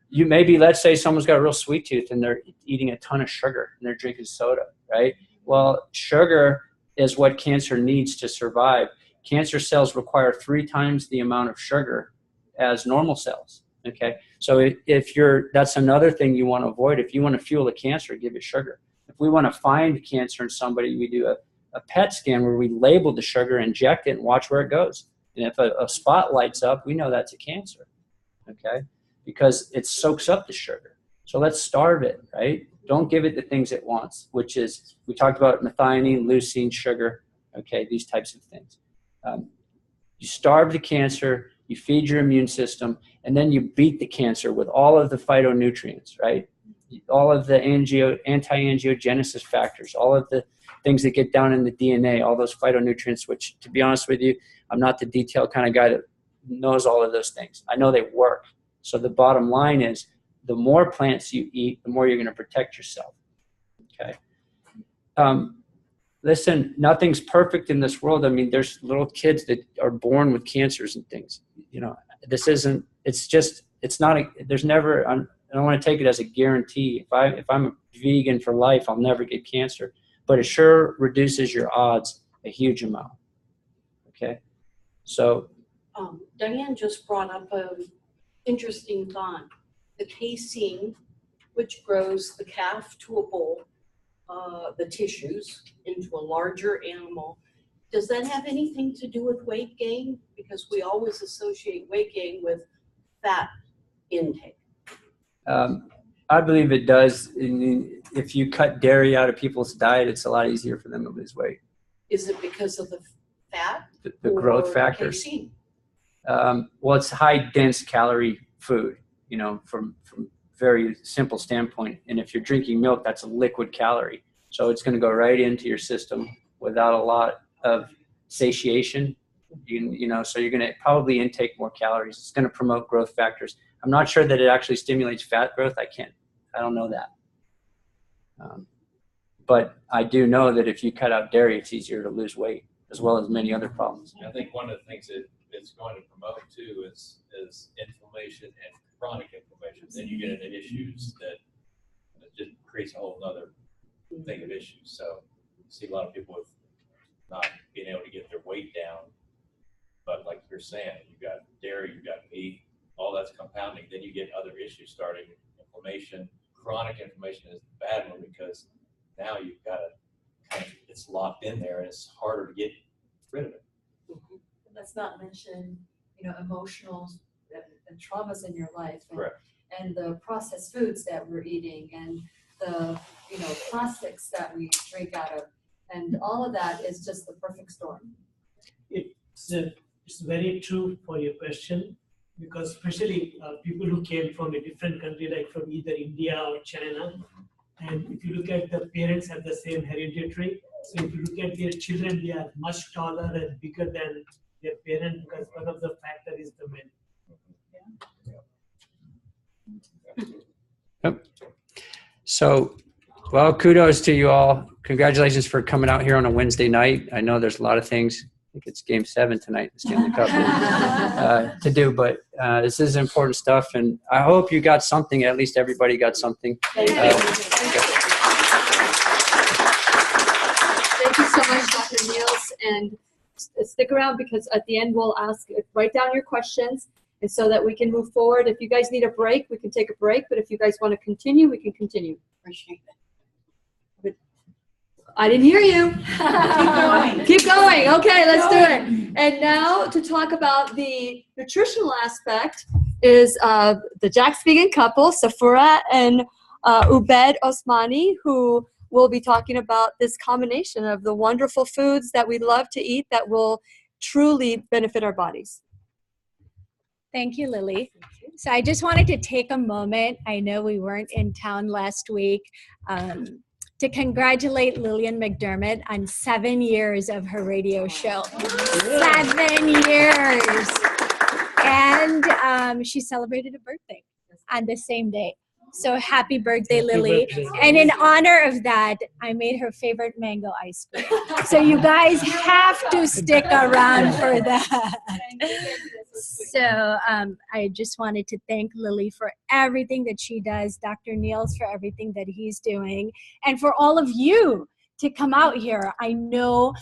You maybe, let's say someone's got a real sweet tooth and they're eating a ton of sugar and they're drinking soda, right? Well, sugar is what cancer needs to survive. Cancer cells require 3 times the amount of sugar as normal cells. Okay. So that's another thing you want to avoid. If you want to fuel the cancer, give it sugar. If we want to find cancer in somebody, we do a PET scan where we label the sugar, inject it, and watch where it goes. And if a spot lights up, we know that's a cancer, okay? Because it soaks up the sugar. So let's starve it, right? Don't give it the things it wants, which is, we talked about methionine, leucine, sugar, okay, these types of things. You starve the cancer, you feed your immune system, and then you beat the cancer with all of the phytonutrients, right? All of the anti-angiogenesis factors, all of the things that get down in the DNA, all those phytonutrients, which, to be honest with you, I'm not the detailed kind of guy that knows all of those things. I know they work. So the bottom line is, the more plants you eat, the more you're going to protect yourself. Okay. Listen, nothing's perfect in this world. I mean, there's little kids that are born with cancers and things. This isn't, there's never, I don't want to take it as a guarantee. If I'm a vegan for life, I'll never get cancer, but it sure reduces your odds a huge amount. Okay. So Diane just brought up an interesting thought. The casein, which grows the calf to a bull, the tissues into a larger animal, does that have anything to do with weight gain? Because we always associate weight gain with fat intake. I believe it does. If you cut dairy out of people's diet, it's a lot easier for them to lose weight. Is it because of the fat? The growth factors. Casein? Well, it's high dense calorie food, from very simple standpoint. And if you're drinking milk, that's a liquid calorie. So it's going to go right into your system without a lot of satiation. So you're going to probably intake more calories. It's going to promote growth factors. I'm not sure that it actually stimulates fat growth. I don't know that. But I do know that if you cut out dairy, it's easier to lose weight, as well as many other problems. I think one of the things that it's going to promote too is inflammation and chronic inflammation. Then you get into issues that just creates a whole other thing of issues. So see a lot of people with not being able to get their weight down. But like you're saying, you got dairy, you got meat, all that's compounding. Then you get other issues starting, inflammation. Chronic inflammation is the bad one because now you've got to, it's locked in there and it's harder to get rid of it. And let's not mention, emotional and traumas in your life. Correct. And the processed foods that we're eating and the, plastics that we drink out of. And all of that is just the perfect storm. It's very true for your question, because especially people who came from a different country, like from either India or China, and if you look at the parents have the same hereditary, so if you look at their children, they are much taller and bigger than their parent, because one of the factor is the men. Yep. So, well, kudos to you all. Congratulations for coming out here on a Wednesday night. I know there's a lot of things. I think it's Game 7 tonight, the Stanley Cup, to do, but this is important stuff, and I hope you got something. At least everybody got something. Thank you so much, Dr. Nields, and stick around because at the end we'll ask, write down your questions, and so that we can move forward. If you guys need a break, we can take a break, but if you guys want to continue, we can continue. Appreciate that. I didn't hear you. Keep going. Okay, let's do it. And now to talk about the nutritional aspect is the Jack's vegan couple, Safura and Ubaid Osmany, who will be talking about this combination of the wonderful foods that we love to eat that will truly benefit our bodies. Thank you, Lily. So I just wanted to take a moment. I know we weren't in town last week. To congratulate Lillian McDemrott on 7 years of her radio show. 7 years. And she celebrated a birthday on the same day. So happy birthday, Lily. And in honor of that, I made her favorite mango ice cream. So you guys have to stick around for that. So I just wanted to thank Lily for everything that she does, Dr. Nields for everything that he's doing, and for all of you to come out here. I know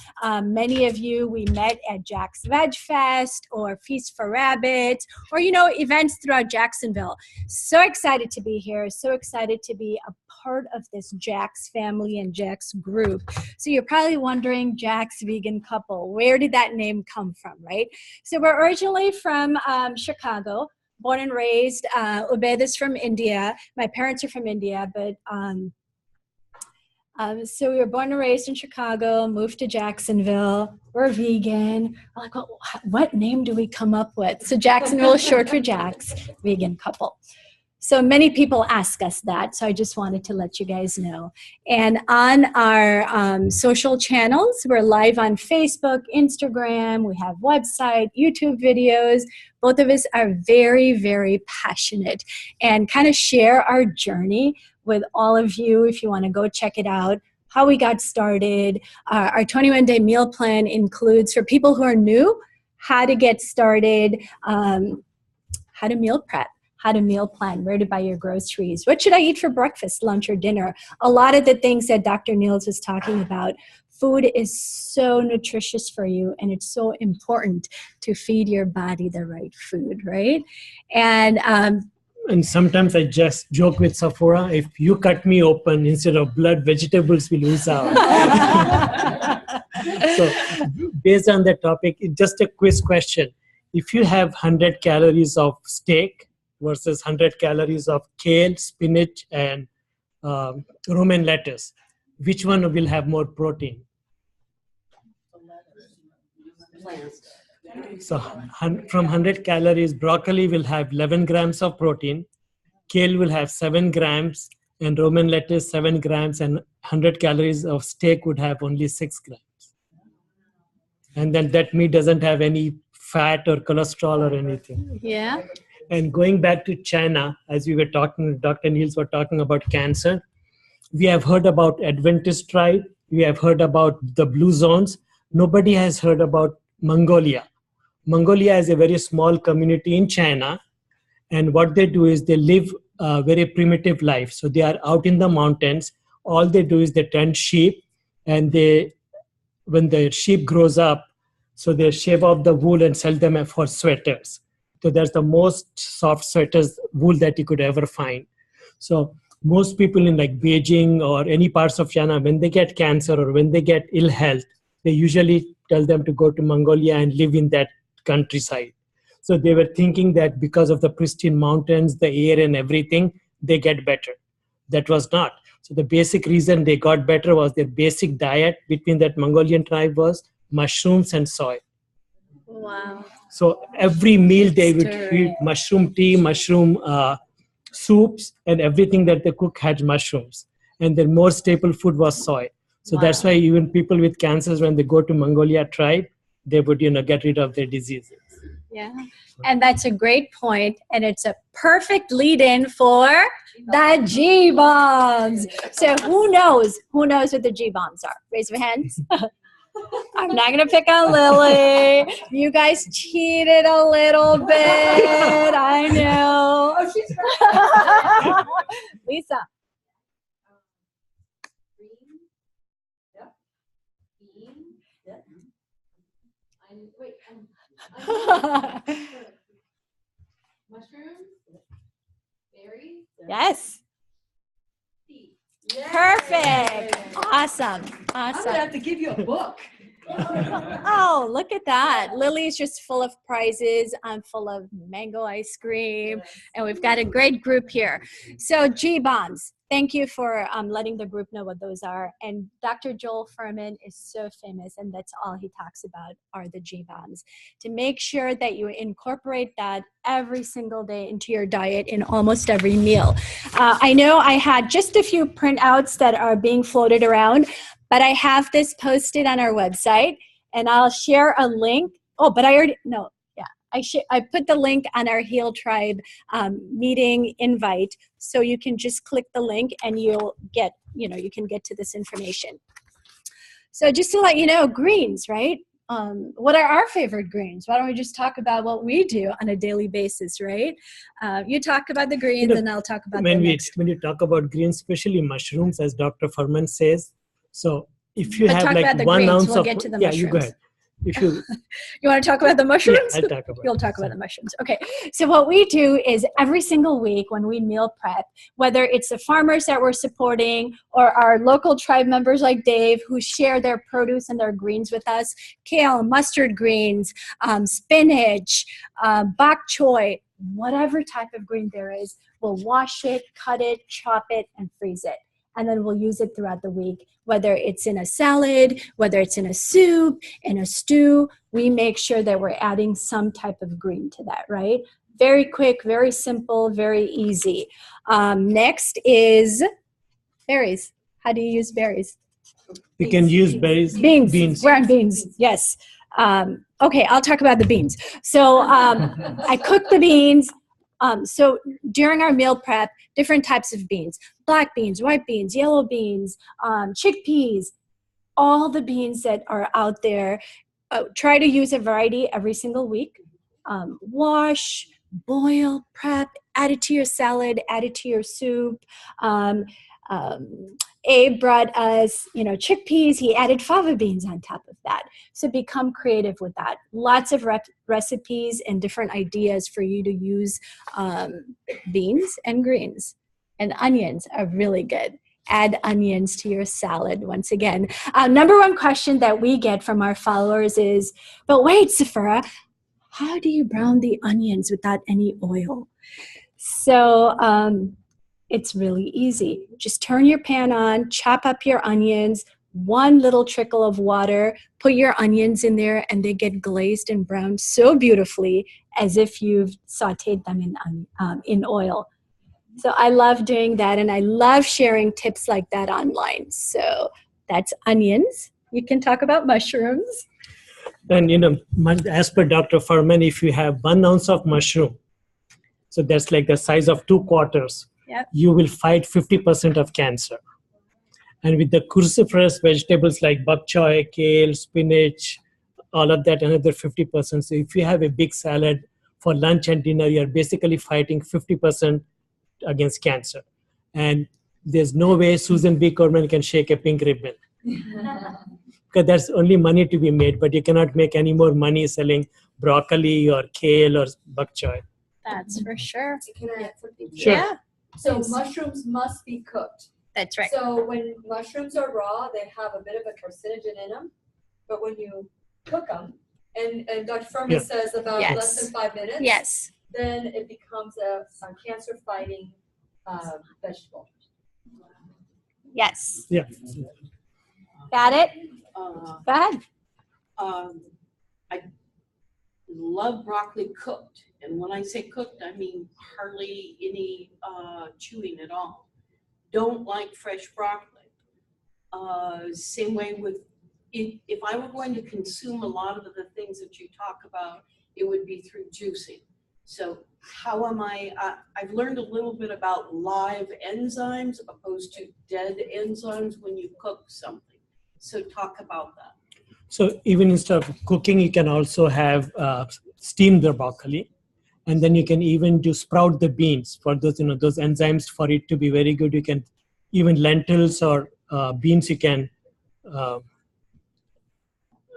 many of you we met at Jack's Veg Fest or Feast for Rabbits or, events throughout Jacksonville. So excited to be here. So excited to be a part of this Jack's family and Jack's group. So you're probably wondering, Jack's vegan couple, where did that name come from, right? So we're originally from Chicago, born and raised. Ubaid is from India. My parents are from India, but so we were born and raised in Chicago, moved to Jacksonville. We're vegan. We're like, well, what name do we come up with? So Jacksonville is short for Jack's vegan couple. So many people ask us that, so I just wanted to let you guys know. And on our social channels, we're live on Facebook, Instagram, we have website, YouTube videos. Both of us are very, very passionate and kind of share our journey with all of you if you want to go check it out, how we got started. Our 21-day meal plan includes, for people who are new, how to get started, how to meal prep, how to meal plan, where to buy your groceries, what should I eat for breakfast, lunch, or dinner. A lot of the things that Dr. Nields was talking about. Food is so nutritious for you, and it's so important to feed your body the right food, right? And sometimes I just joke with Safura, if you cut me open, instead of blood, vegetables will ooze out. So based on that topic, just a quiz question. If you have 100 calories of steak versus 100 calories of kale, spinach, and romaine lettuce, which one will have more protein? So from 100 calories, broccoli will have 11 grams of protein, kale will have 7 grams, and romaine lettuce 7 grams, and 100 calories of steak would have only 6 grams. And then that meat doesn't have any fat or cholesterol or anything. yeah. And going back to China, as we were talking, Dr. Nields were talking about cancer, we have heard about Adventist tribe, we have heard about the blue zones. Nobody has heard about Mongolia. Mongolia is a very small community in China, and what they do is they live a very primitive life. So they are out in the mountains. All they do is they tend sheep, and when the sheep grows up, so they shave off the wool and sell them for sweaters. So that's the most soft sweaters wool that you could ever find. So most people in like Beijing or any parts of China, when they get cancer or when they get ill health, they usually tell them to go to Mongolia and live in that countryside. So they were thinking that because of the pristine mountains, the air and everything, they get better. That was not. So the basic reason they got better was their basic diet between that Mongolian tribe was mushrooms and soy. Wow. So every meal they would Story. eat mushroom tea, mushroom soups, and everything that they cook had mushrooms. And their more staple food was soy. So that's why even people with cancers, when they go to Mongolia tribe, they would, get rid of their diseases. Yeah. And that's a great point, and it's a perfect lead-in for the G-bombs. So who knows what the G-bombs are? Raise your hands. I'm not going to pick on Lily. You guys cheated a little bit. I know. Oh, she's right. Lisa. Green. Yep. Bean. Yep. Wait. Mushrooms. Berries. Yes. Seeds. Perfect. Awesome. I'm Awesome. gonna have to give you a book. Oh, look at that. Lily's just full of prizes. I'm full of mango ice cream. And we've got a great group here. So G-bombs, thank you for letting the group know what those are. And Dr. Joel Furman is so famous, and that's all he talks about are the G-bombs. To make sure that you incorporate that every single day into your diet in almost every meal. I know I had just a few printouts that are being floated around, but I have this posted on our website, and I'll share a link. Oh, but I already, no, yeah. I put the link on our H.E.A.L Tribe meeting invite, so you can just click the link and you'll get, you can get to this information. So just to let you know, greens, right? What are our favorite greens? Why don't we just talk about what we do on a daily basis, right? You talk about the greens, and I'll talk about the next. When you talk about greens, especially mushrooms, as Dr. Furman says, so if you But have talk like about the 1 greens. ounce We'll of, get to the yeah, you go mushrooms. ahead. If you want to talk about the mushrooms? Yeah, I'll talk about You'll talk about the mushrooms. Okay. So what we do is every single week when we meal prep, whether it's the farmers that we're supporting or our local tribe members like Dave who share their produce and their greens with us, kale, mustard greens, spinach, bok choy, whatever type of green there is, we'll wash it, cut it, chop it, and freeze it. And then we'll use it throughout the week, whether it's in a salad, whether it's in a soup, in a stew. We make sure that we're adding some type of green to that, right? Very quick, very simple, very easy. Next is berries. How do you use berries? You can use berries. Beans. We're on beans, yes. Okay, I'll talk about the beans. So I cook the beans. So during our meal prep, different types of beans, black beans, white beans, yellow beans, chickpeas, all the beans that are out there. Try to use a variety every single week. Wash, boil, prep, add it to your salad, add it to your soup. Abe brought us, chickpeas. He added fava beans on top of that. So become creative with that. Lots of recipes and different ideas for you to use beans and greens. And onions are really good. Add onions to your salad once again. Number one question that we get from our followers is, but wait, Safura, how do you brown the onions without any oil? So it's really easy. Just turn your pan on, chop up your onions, one little trickle of water, put your onions in there, and they get glazed and browned so beautifully as if you've sauteed them in oil. So I love doing that, and I love sharing tips like that online. So that's onions. You can talk about mushrooms. And, as per Dr. Furman, if you have 1 ounce of mushroom, so that's like the size of 2 quarters, yep, you will fight 50% of cancer. And with the cruciferous vegetables like bok choy, kale, spinach, all of that, another 50%. So if you have a big salad for lunch and dinner, you're basically fighting 50% against cancer. And there's no way Susan B. Komen can shake a pink ribbon. Because there's only money to be made, but you cannot make any more money selling broccoli or kale or bok choy. That's for sure. Can I add something? Sure. Yeah, So please. mushrooms must be cooked. That's right. So when mushrooms are raw, they have a bit of a carcinogen in them. But when you cook them, and Dr. Furman Yeah. says about Yes. less than 5 minutes, Yes. then it becomes a cancer-fighting vegetable. Yes. Yeah. Got it? Uh, Go ahead. I love broccoli cooked. And when I say cooked, I mean hardly any chewing at all. Don't like fresh broccoli. Same way with, if I were going to consume a lot of the things that you talk about, it would be through juicing. So how am I've learned a little bit about live enzymes opposed to dead enzymes when you cook something. So talk about that. So even instead of cooking, you can also have steam the broccoli, and then you can even do sprout the beans for those, those enzymes. For it to be very good, you can even lentils or beans. You can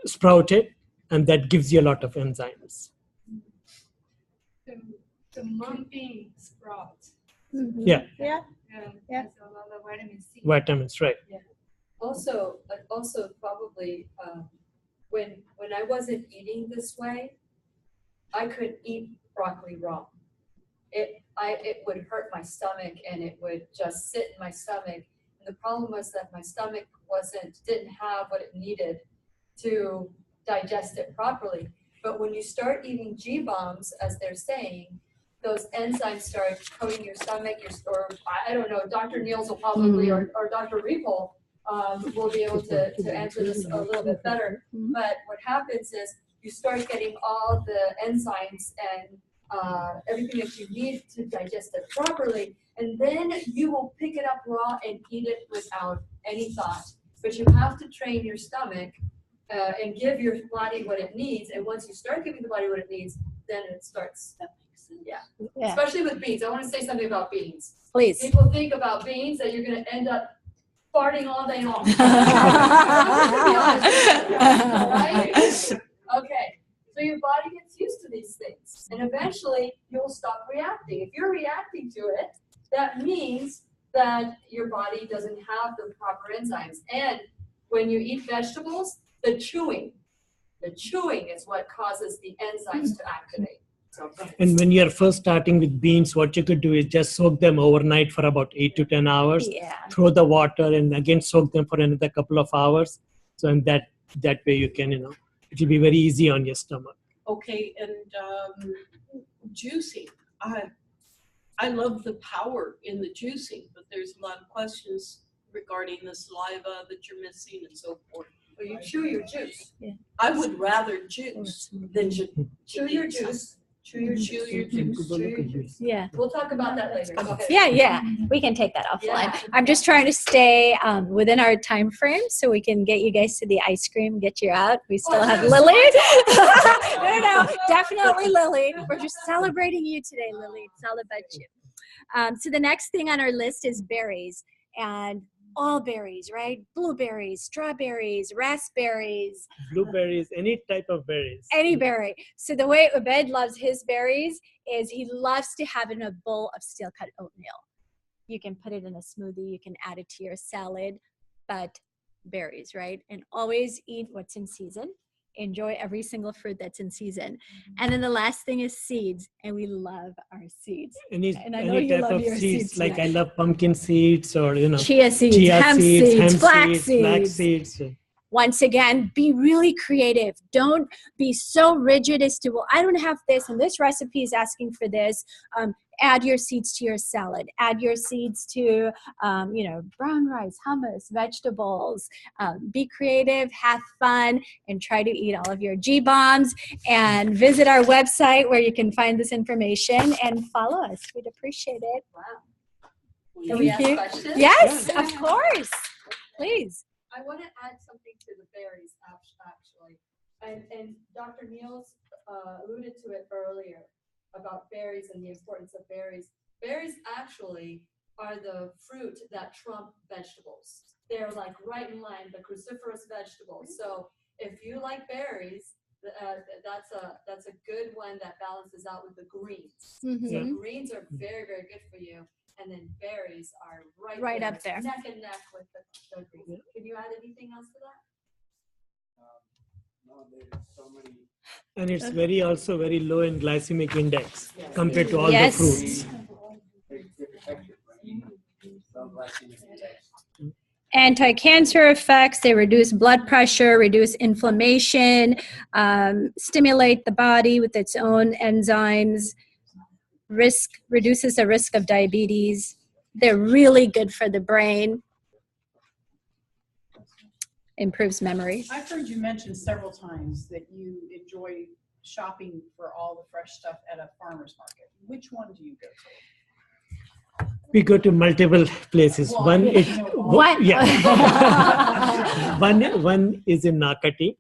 sprout it, and that gives you a lot of enzymes. The mung bean sprout. Yeah, Yeah. Yeah. Has a lot of vitamin C. vitamins, right? Also probably when I wasn't eating this way, I could eat broccoli raw. It would hurt my stomach and it would just sit in my stomach. And the problem was that my stomach didn't have what it needed to digest it properly. But when you start eating G-bombs, as they're saying, those enzymes start coating your stomach, or I don't know, Dr. Nields will probably, or Dr. Repol will be able to answer this a little bit better. But what happens is you start getting all the enzymes and everything that you need to digest it properly, and then you will pick it up raw and eat it without any thought. But you have to train your stomach and give your body what it needs, and once you start giving the body what it needs, then it starts. Yeah. Especially with beans. I want to say something about beans. Please. People think about beans that you're going to end up farting all day long. Right? Okay. So your body gets used to these things, and eventually you'll stop reacting. If you're reacting to it, that means that your body doesn't have the proper enzymes. And when you eat vegetables, the chewing is what causes the enzymes to activate. And when you're first starting with beans, what you could do is just soak them overnight for about 8 to 10 hours. Yeah. Throw the water and again soak them for another couple of hours. So in that way you can, it'll be very easy on your stomach. Okay, and juicing. I love the power in the juicing, but there's a lot of questions regarding the saliva that you're missing and so forth. Well, you chew your juice. I would rather juice than Chew your juice. Chew your juice. Yeah. We'll talk about that later. Go ahead. Yeah. We can take that offline. Yeah. I'm just trying to stay within our time frame so we can get you guys to the ice cream, get you out. We still have Lily. No, definitely Lily. We're just celebrating you today, Lily. It's all about you. So the next thing on our list is berries, and all berries, right? Blueberries, strawberries, raspberries. Blueberries, any type of berries. Any berry. So the way Ubaid loves his berries is he loves to have it in a bowl of steel-cut oatmeal. You can put it in a smoothie. You can add it to your salad, but berries, right? And always eat what's in season. Enjoy every single fruit that's in season. And then the last thing is seeds, and we love our seeds. And I know you love your seeds. Like I love pumpkin seeds or chia seeds, hemp seeds, flax seeds. Once again, be really creative. Don't be so rigid as to, well, I don't have this, and this recipe is asking for this. Add your seeds to your salad. Add your seeds to, brown rice, hummus, vegetables. Be creative, have fun, and try to eat all of your G-bombs. And visit our website where you can find this information and follow us. We'd appreciate it. Wow. Can we ask you. questions? Yes, of course. Please. I want to add something to the berries, actually. And Dr. Nields alluded to it earlier about berries and the importance of berries. Berries actually are the fruit that trump vegetables. They're like right in line, the cruciferous vegetables. So if you like berries, that's a good one that balances out with the greens. Mhm. So greens are very, very good for you. And then berries are Right up there. neck and neck with the greens. Can you add anything else to that? No, there's so many. And it's very also very low in glycemic index Yes. compared to all Yes. the fruits. Anti-cancer effects, they reduce blood pressure, reduce inflammation, stimulate the body with its own enzymes, reduces the risk of diabetes. They're really good for the brain, improves memory. I've heard you mention several times that you enjoy shopping for all the fresh stuff at a farmer's market. Which one do you go to? We go to multiple places. Well, One I is know all. What? yeah. one is in Nakati.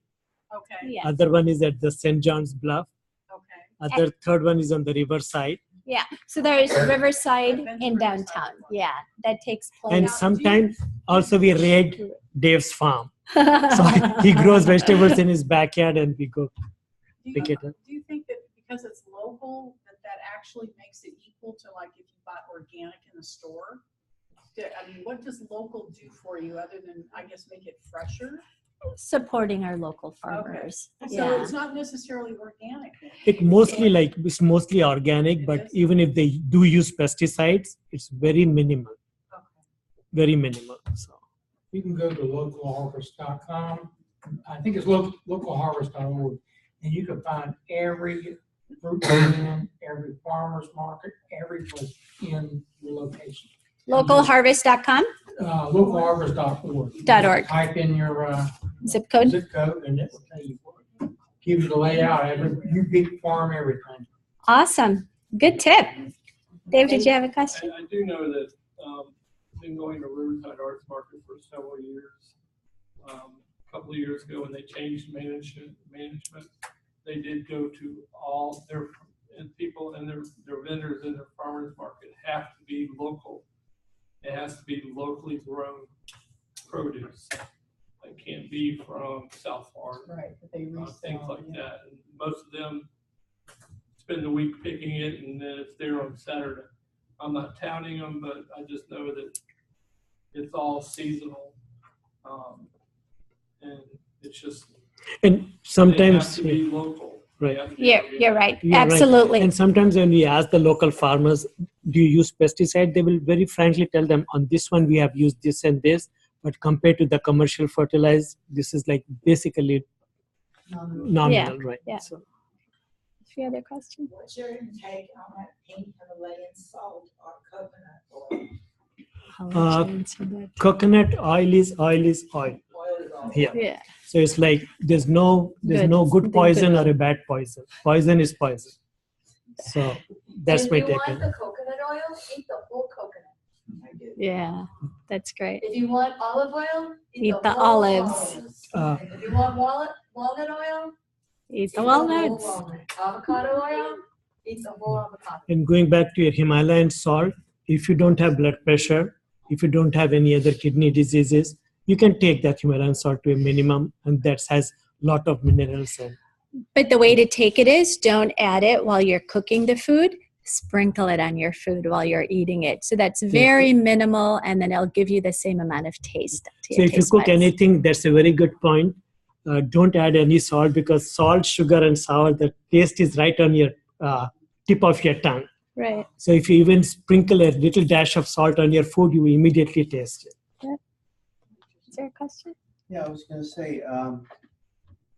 Okay, Yes. Other one is at the St. John's Bluff. okay. Third one is on the riverside. Yeah, so there's Riverside I've been to in Riverside downtown. before. Yeah, that takes And place. sometimes also we raid Dave's farm. So So he grows vegetables in his backyard and we go Do pick you, it up. do you think that because it's local, that actually makes it equal to like if you bought organic in the store? I mean, what does local do for you other than, I guess, make it fresher? supporting our local farmers. So Yeah. it's not necessarily organic then? It's mostly organic, but even if they do use pesticides, it's very minimal. Very minimal. So You can go to localharvest.com. I think it's localharvest.org, and you can find every fruit stand, every farmer's market, every place in your location. Localharvest.com, Localharvest.org. .org. Type in your Zip code. zip code, and it will tell you, give you the layout, you big farm, everything. Awesome. Good tip. Dave, did you have a question? I do know that I've been going to Riverside Arts Market for several years. A couple of years ago when they changed management, they did go to all their people and their vendors in their farmers market have to be local. It has to be locally grown produce. It can't be from South Florida. Right, but they resell. Things like yeah. that. And most of them spend the week picking it and then it's there on Saturday. I'm not touting them, but I just know that it's all seasonal. And it's just, and they have sometimes to be local. Right. They have to be You're organic. right. You're right. Absolutely. And sometimes when we ask the local farmers, do you use pesticide? They will very frankly tell them on this one we have used this and this, but compared to the commercial fertilizer, this is like basically nominal, right? yeah. So Any other question? What's your intake on that pink Himalayan salt or coconut oil? coconut oil is oil. Oil is all. Yeah. Yeah. So it's like there's no good poison or a bad poison. Poison is poison. So that's my If you take. want the coconut oil, eat the whole coconut. I do. Yeah, that's great. If you want olive oil, Eat the whole olives. If you want walnut oil, Eat the whole walnuts. walnut. Avocado oil, eat the whole avocado. And going back to your Himalayan salt, if you don't have blood pressure, if you don't have any other kidney diseases, you can take that Himalayan salt to a minimum, and that has a lot of minerals in. But the way to take it is don't add it while you're cooking the food. Sprinkle it on your food while you're eating it. So that's very minimal, and then it'll give you the same amount of taste. To So your if you taste cook buds. anything, that's a very good point. Don't add any salt because salt, sugar, and sour, the taste is right on your tip of your tongue. Right. So if you even sprinkle a little dash of salt on your food, you immediately taste it. Is there a question? Yeah, I was going to say,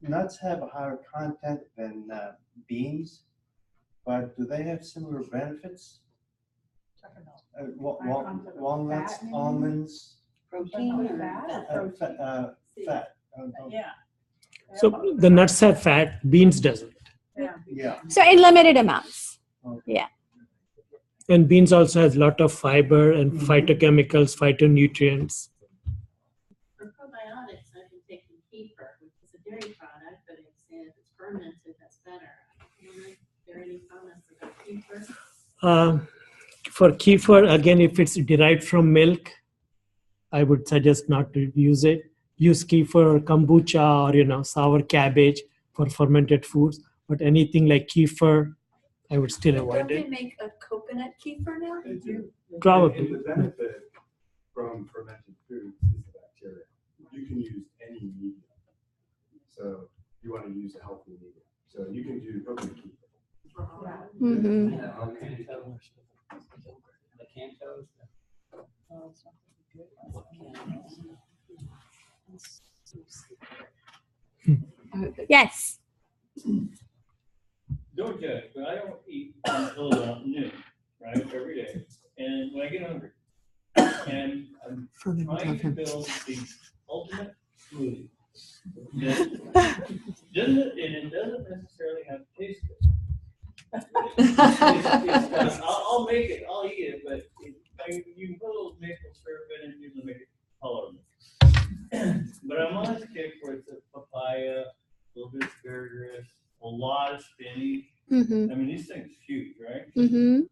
nuts have a higher content than beans, but do they have similar benefits? Walnuts, Fat, maybe? almonds, Protein. fat. Yeah. So the nuts have fat, beans doesn't. Yeah. So in limited amounts. And beans also has a lot of fiber and phytochemicals, phytonutrients. For probiotics, I've been taking kefir, which is a dairy product, but if it's fermented, that's better. I don't know if there are any comments about kefir. For kefir, again, if it's derived from milk, I would suggest not to use it. Use kefir or kombucha or sour cabbage for fermented foods. But anything like kefir, I would still avoid Don't they it. make a coconut kefir now? Probably. And the benefit from fermented foods is the bacteria. You can use any medium. So you want to use a healthy medium. So you can do coconut kefir. Mm-hmm. Yes. Don't judge, but I don't eat until about noon, right, every day. And when I get hungry, and I'm trying to build the ultimate smoothie. It doesn't necessarily have to taste good. I'll make it, I'll eat it, but you can put a little maple syrup in it and usually make it tolerable. But I'm on this kick where it's a papaya, a little bit of asparagus, a lot of spinach. Mm-hmm. I mean, these things are huge, right? Mm-hmm.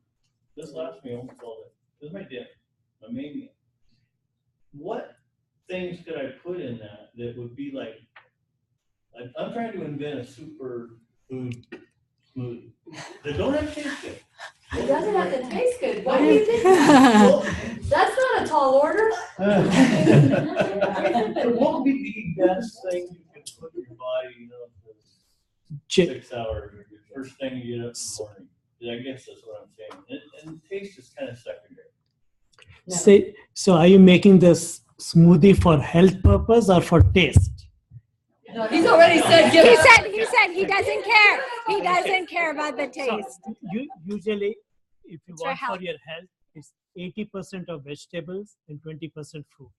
This lasts me almost all day. This is my dinner, my main meal. What things could I put in that would be like I'm trying to invent a super food smoothie that don't have to taste good. It doesn't have to taste good. Why do you think that? That's not a tall order. What would be the best thing you can put in your body, for 6 hours, first thing you get up in the morning? I guess that's what I'm saying. And taste is kind of secondary. So are you making this smoothie for health purpose or for taste? No, he's already said. He said he doesn't care. He doesn't care about the taste. Usually, if you It's want for for your health, it's 80% of vegetables and 20% fruit.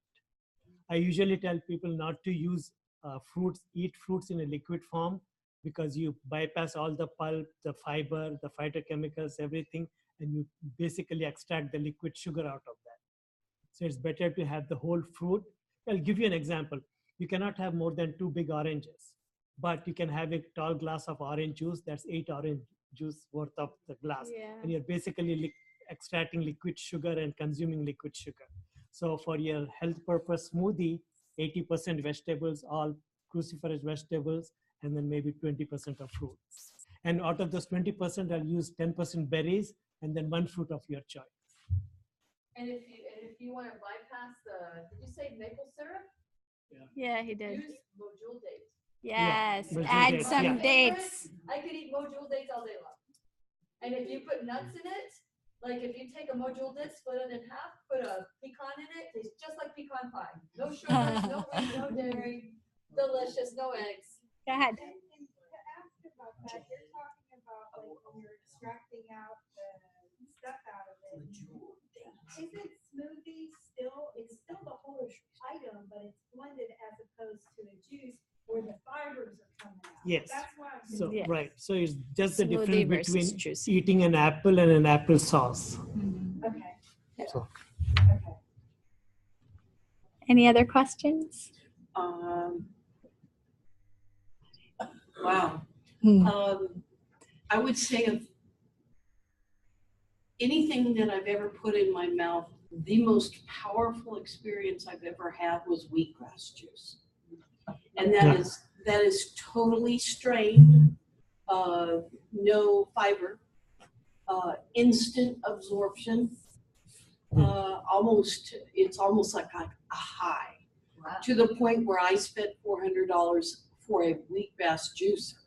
I usually tell people not to use eat fruits in a liquid form, because you bypass all the pulp, the fiber, the phytochemicals, everything, and you basically extract the liquid sugar out of that. So it's better to have the whole fruit. I'll give you an example. You cannot have more than 2 big oranges, but you can have a tall glass of orange juice. That's 8 orange juice worth of the glass. Yeah. And you're basically extracting liquid sugar and consuming liquid sugar. So for your health purpose smoothie, 80% vegetables, all cruciferous vegetables, and then maybe 20% of fruits. And out of those 20%, I'll use 10% berries and then 1 fruit of your choice. And if you want to bypass did you say maple syrup? Yeah, he did. Use mojule dates. Yes, Yeah, add dates, some yeah. dates. I could eat mojule dates all day long. And if you put nuts in it, like if you take a mojule date, split it in half, put a pecan in it, tastes just like pecan pie. No sugar, no wheat, no dairy, delicious, no eggs. Go ahead. And to ask about that, you're talking about like when you're extracting out the stuff out of it. Is it smoothie still? It's still the whole item, but it's blended as opposed to a juice where the fibers are coming out. Yes. That's why I'm So, Yeah. right. So it's just the Smoothie difference versus between juice. eating an apple and an apple sauce. Okay. So, Okay. Any other questions? Wow. I would say of anything that I've ever put in my mouth, the most powerful experience I've ever had was wheatgrass juice. And that is totally strained, no fiber, instant absorption. It's almost like a high. Wow. To the point where I spent $400 for a wheatgrass juicer.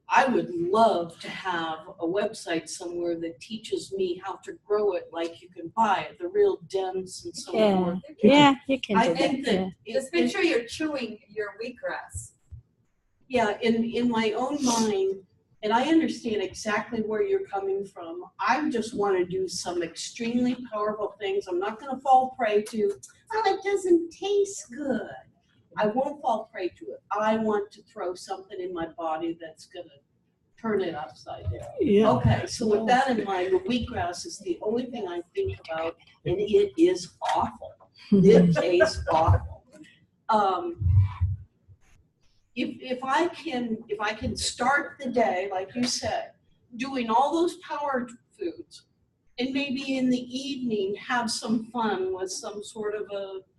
I would love to have a website somewhere that teaches me how to grow it like you can buy it, the real dense and so forth. Yeah, you can I do think that. that Just make sure you're chewing your wheatgrass. Yeah, in my own mind, and I understand exactly where you're coming from. I just want to do some extremely powerful things. I'm not going to fall prey to, oh, it doesn't taste good. I won't fall prey to it. I want to throw something in my body that's going to turn it upside down. Yeah. Okay, so with that in mind, the wheatgrass is the only thing I think about, and it is awful. It tastes awful. If I can start the day, like you said, doing all those power foods, and maybe in the evening have some fun with some sort of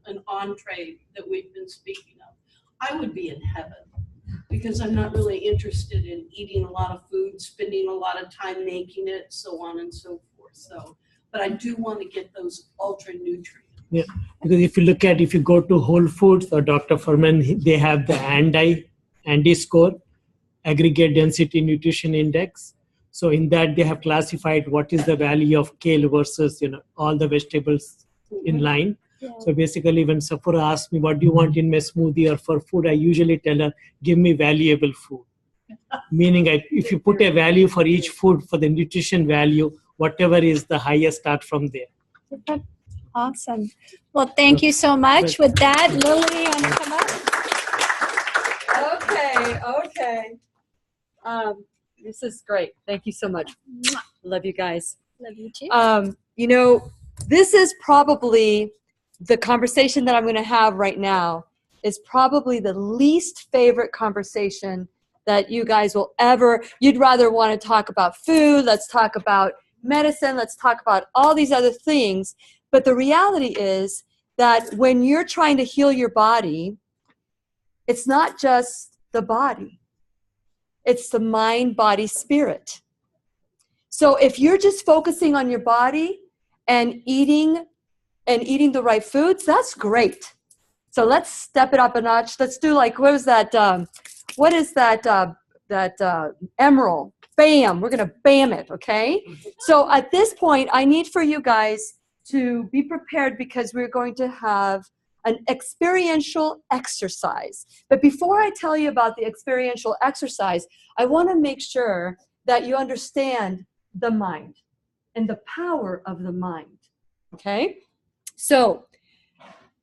an entree that we've been speaking of, I would be in heaven. Because I'm not really interested in eating a lot of food, spending a lot of time making it, so on and so forth. So, but I do want to get those ultra nutrients. Yeah, because if you go to Whole Foods or Dr. Furman, they have the ANDI score, Aggregate Density Nutrition Index. So in that they have classified what is the value of kale versus all the vegetables in line. Yeah. So basically, when Safura asks me, what do you want in my smoothie or for food, I usually tell her, give me valuable food. Meaning, if you put a value for each food, for the nutrition value, whatever is the highest, start from there. Awesome. Well, thank you so much. With that, Lily, you want to come up? Okay. This is great. Thank you so much. Love you guys. Love you too. This is probably the conversation that I'm going to have right now is probably the least favorite conversation that you guys will ever, you'd rather want to talk about food, let's talk about medicine, let's talk about all these other things. But the reality is that when you're trying to heal your body, it's not just the body. It's the mind, body, spirit. So if you're just focusing on your body and eating the right foods, that's great. So let's step it up a notch. Let's do like, what is that emerald? Bam, we're gonna bam it, okay? So at this point, I need for you guys to be prepared because we're going to have an experiential exercise. But before I tell you about the experiential exercise, I wanna make sure that you understand the mind and the power of the mind, okay? So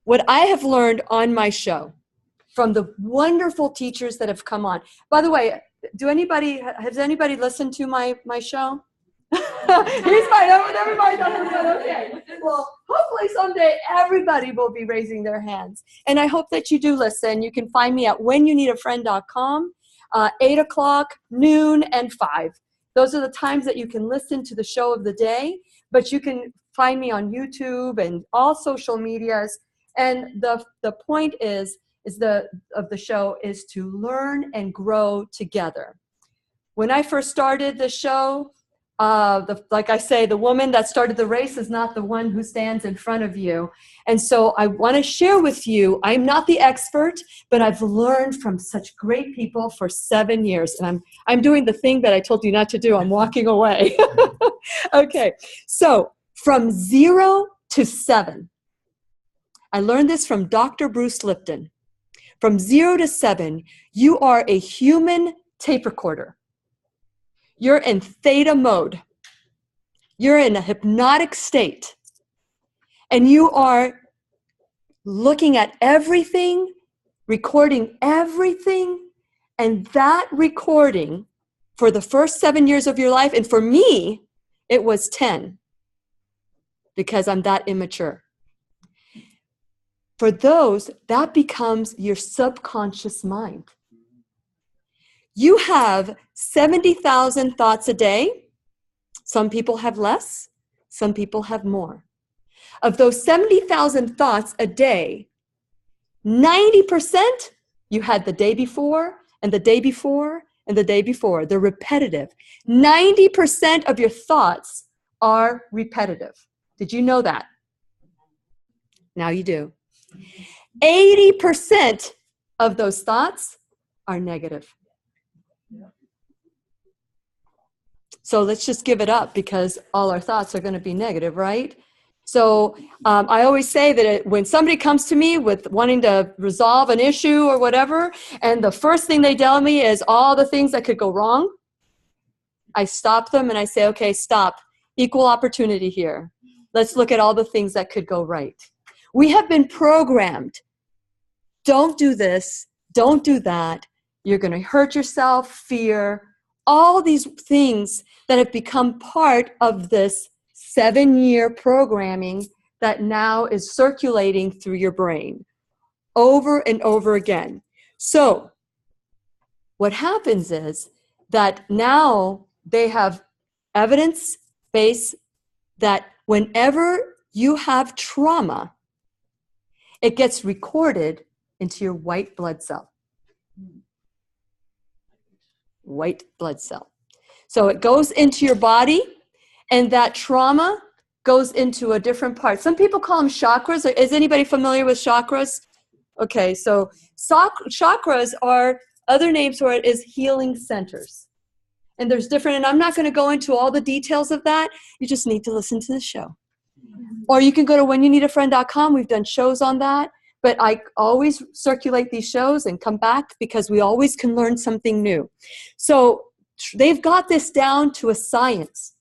what I have learned on my show from the wonderful teachers that have come on. By the way, has anybody listened to my show? He's fine. Everybody does. Okay. Well, hopefully someday everybody will be raising their hands. And I hope that you do listen. You can find me at whenyouneedafriend.com, 8 o'clock, noon, and 5. Those are the times that you can listen to the show of the day. But you can find me on YouTube and all social medias. And the point of the show is to learn and grow together. When I first started the show, like I say, the woman that started the race is not the one who stands in front of you. And so I want to share with you, I'm not the expert, but I've learned from such great people for 7 years. And I'm doing the thing that I told you not to do. I'm walking away. Okay, so from 0 to 7, I learned this from Dr. Bruce Lipton. From 0 to 7, you are a human tape recorder. You're in theta mode. You're in a hypnotic state. And you are looking at everything, recording everything, and that recording for the first 7 years of your life, and for me, it was 10, because I'm that immature. For those, that becomes your subconscious mind. You have 70,000 thoughts a day. Some people have less, some people have more. Of those 70,000 thoughts a day, 90% you had the day before, and the day before, and the day before. They're repetitive. 90% of your thoughts are repetitive. Did you know that? Now you do. 80% of those thoughts are negative. So let's just give it up, because all our thoughts are going to be negative, right? So I always say that when somebody comes to me with wanting to resolve an issue or whatever, and the first thing they tell me is all the things that could go wrong, I stop them and I say, okay, stop. Equal opportunity here. Let's look at all the things that could go right. We have been programmed. Don't do this. Don't do that. You're going to hurt yourself, fear, all these things that have become part of this 7-year programming that now is circulating through your brain over and over again. So what happens is that now they have evidence-based that whenever you have trauma, it gets recorded into your white blood cell. White blood cell. So it goes into your body, and that trauma goes into a different part. Some people call them chakras. Is anybody familiar with chakras? Okay, so chakras are, other names for it is healing centers. And there's different, and I'm not going to go into all the details of that. You just need to listen to the show. Or you can go to whenyouneedafriend.com. We've done shows on that. But I always circulate these shows and come back because we always can learn something new. So they've got this down to a science.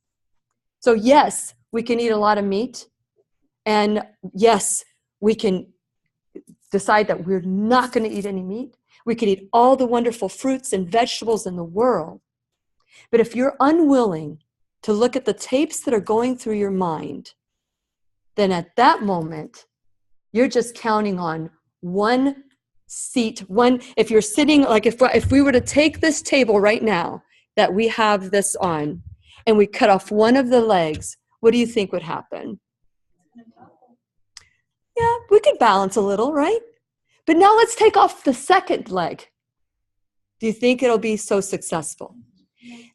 So yes, we can eat a lot of meat. And yes, we can decide that we're not going to eat any meat. We can eat all the wonderful fruits and vegetables in the world. But if you're unwilling to look at the tapes that are going through your mind, then at that moment, you're just counting on one seat, if you're sitting, like if we were to take this table right now that we have this on, and we cut off one of the legs, what do you think would happen? Yeah, we could balance a little, right? But now let's take off the second leg. Do you think it'll be so successful?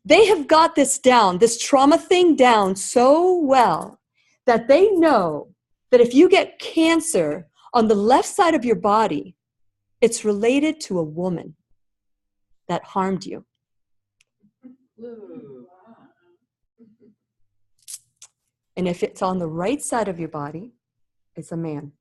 They have got this down, this trauma thing down so well that they know that if you get cancer on the left side of your body, it's related to a woman that harmed you. And if it's on the right side of your body, it's a man.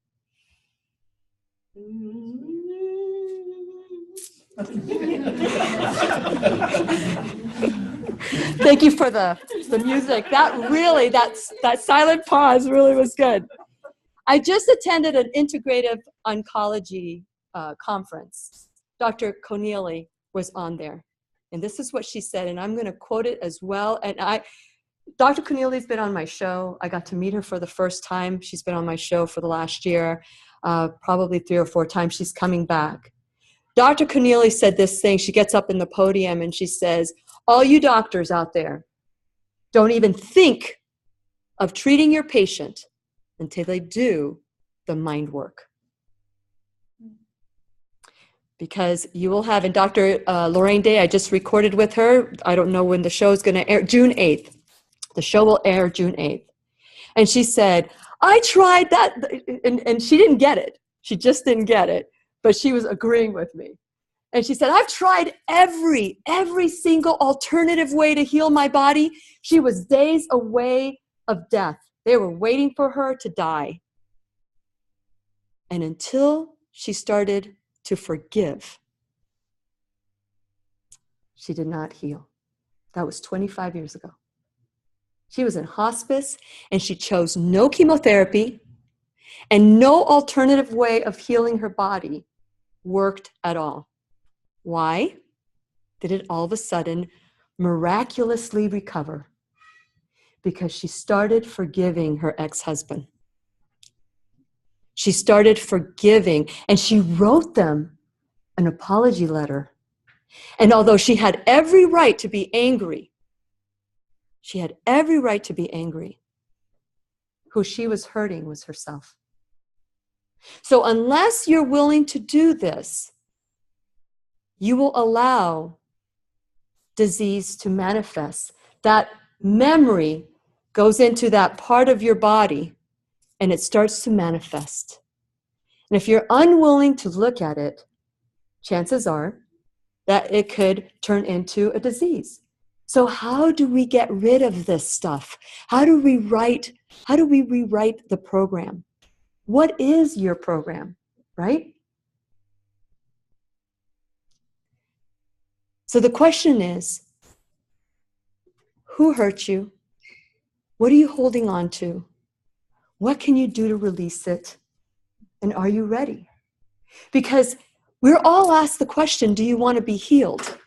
Thank you for the music. That silent pause really was good. I just attended an integrative oncology conference. Dr. Connealy was on there. And this is what she said, and I'm going to quote it as well. And Dr. Connealy's been on my show. I got to meet her for the first time. She's been on my show for the last year, probably 3 or 4 times. She's coming back. Dr. Connealy said this thing. She gets up in the podium and she says, all you doctors out there, don't even think of treating your patient until they do the mind work. Because you will have, and Dr. Lorraine Day, I just recorded with her. I don't know when the show is going to air, June 8th. The show will air June 8th. And she said, I tried that, and she didn't get it. She just didn't get it, but she was agreeing with me. And she said, I've tried every single alternative way to heal my body. She was days away of death. They were waiting for her to die. And until she started to forgive, she did not heal. That was 25 years ago. She was in hospice, and she chose no chemotherapy, and no alternative way of healing her body worked at all. Why did it all of a sudden miraculously recover? Because she started forgiving her ex-husband. She started forgiving, and she wrote them an apology letter. And although she had every right to be angry, she had every right to be angry, who she was hurting was herself. So unless you're willing to do this, you will allow disease to manifest. That memory goes into that part of your body, and it starts to manifest. And if you're unwilling to look at it, chances are that it could turn into a disease. So how do we get rid of this stuff? How do we rewrite the program? What is your program, right? So the question is, who hurt you? What are you holding on to? What can you do to release it? And are you ready? Because we're all asked the question, do you want to be healed?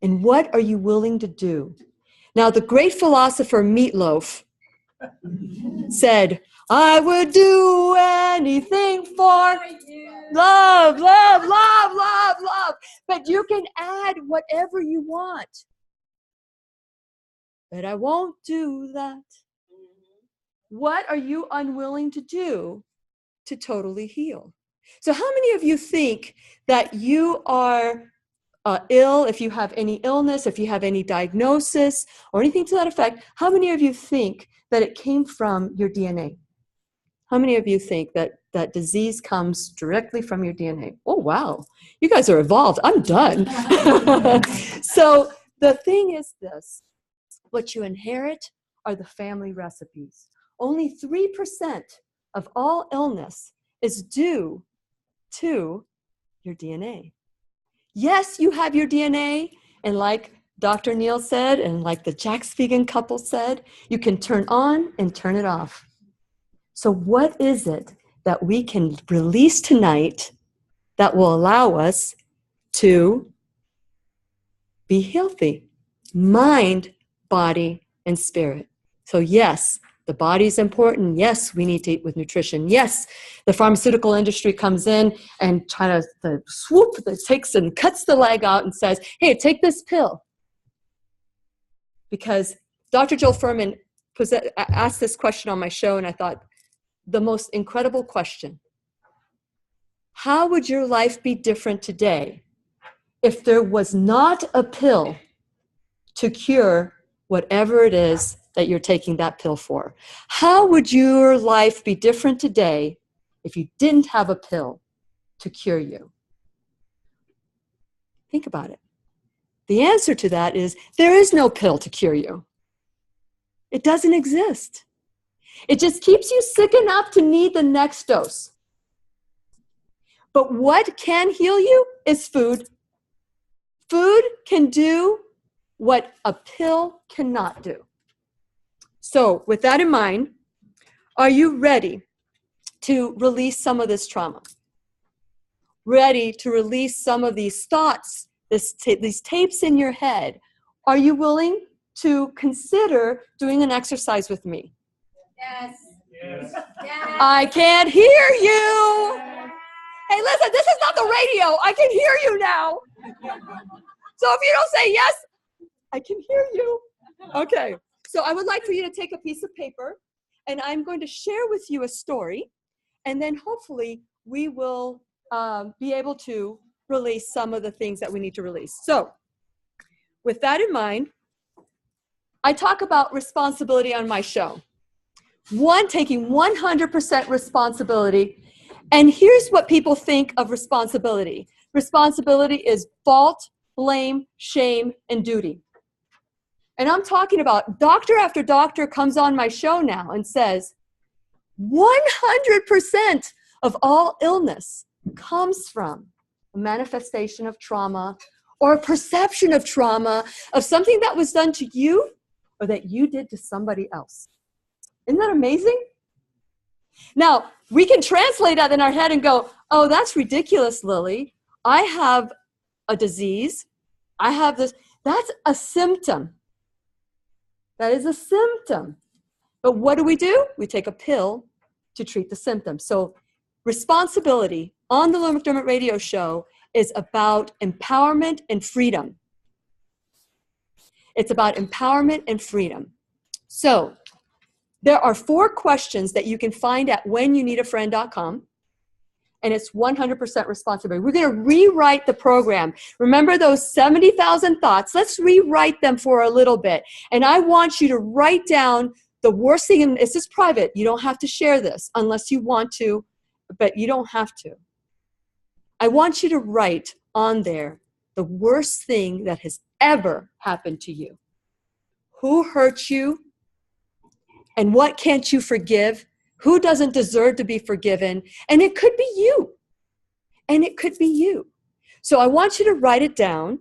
And what are you willing to do? Now, the great philosopher Meatloaf said, I would do anything for love, love, love, love, love. But you can add whatever you want. but I won't do that. What are you unwilling to do to totally heal? So how many of you think that you are ill, if you have any illness, if you have any diagnosis or anything to that effect, how many of you think that it came from your DNA? How many of you think that that disease comes directly from your DNA? Oh, wow. You guys are evolved. I'm done. So the thing is this, what you inherit are the family recipes. Only 3% of all illness is due to your DNA. Yes, you have your DNA, and like Dr. Neil said, and like the Jack's Vegan couple said, you can turn on and turn it off. So what is it that we can release tonight that will allow us to be healthy? Mind, body, and spirit. So yes, the body is important. Yes, we need to eat with nutrition. Yes, the pharmaceutical industry comes in and try to swoop, takes and cuts the leg out and says, hey, take this pill. Because Dr. Joel Fuhrman asked this question on my show, and I thought, the most incredible question. How would your life be different today if there was not a pill to cure whatever it is that you're taking that pill for? How would your life be different today if you didn't have a pill to cure you? Think about it. The answer to that is there is no pill to cure you. It doesn't exist. It just keeps you sick enough to need the next dose. But what can heal you is food. Food can do what a pill cannot do. So with that in mind, are you ready to release some of this trauma? Ready to release some of these thoughts, these tapes in your head? Are you willing to consider doing an exercise with me? Yes. Yes. I can't hear you. Hey, listen, this is not the radio. I can hear you now. So if you don't say yes, I can hear you. Okay. So I would like for you to take a piece of paper, and I'm going to share with you a story, and then hopefully we will be able to release some of the things that we need to release. So with that in mind, I talk about responsibility on my show. Taking 100% responsibility. And here's what people think of responsibility. Responsibility is fault, blame, shame, and duty. And I'm talking about doctor after doctor comes on my show now and says, 100% of all illness comes from a manifestation of trauma or a perception of trauma of something that was done to you or that you did to somebody else. Isn't that amazing? Now, we can translate that in our head and go, oh, that's ridiculous, Lily. I have a disease. I have this. That's a symptom. That is a symptom. But what do? We take a pill to treat the symptom. So responsibility on the Lillian McDemrott radio show is about empowerment and freedom. It's about empowerment and freedom. So there are 4 questions that you can find at whenyouneedafriend.com, and it's 100% responsibility. We're going to rewrite the program. Remember those 70,000 thoughts? Let's rewrite them for a little bit. And I want you to write down the worst thing, and this is private. You don't have to share this unless you want to, but you don't have to. I want you to write on there the worst thing that has ever happened to you. Who hurt you? And what can't you forgive? Who doesn't deserve to be forgiven? And it could be you. And it could be you. So I want you to write it down,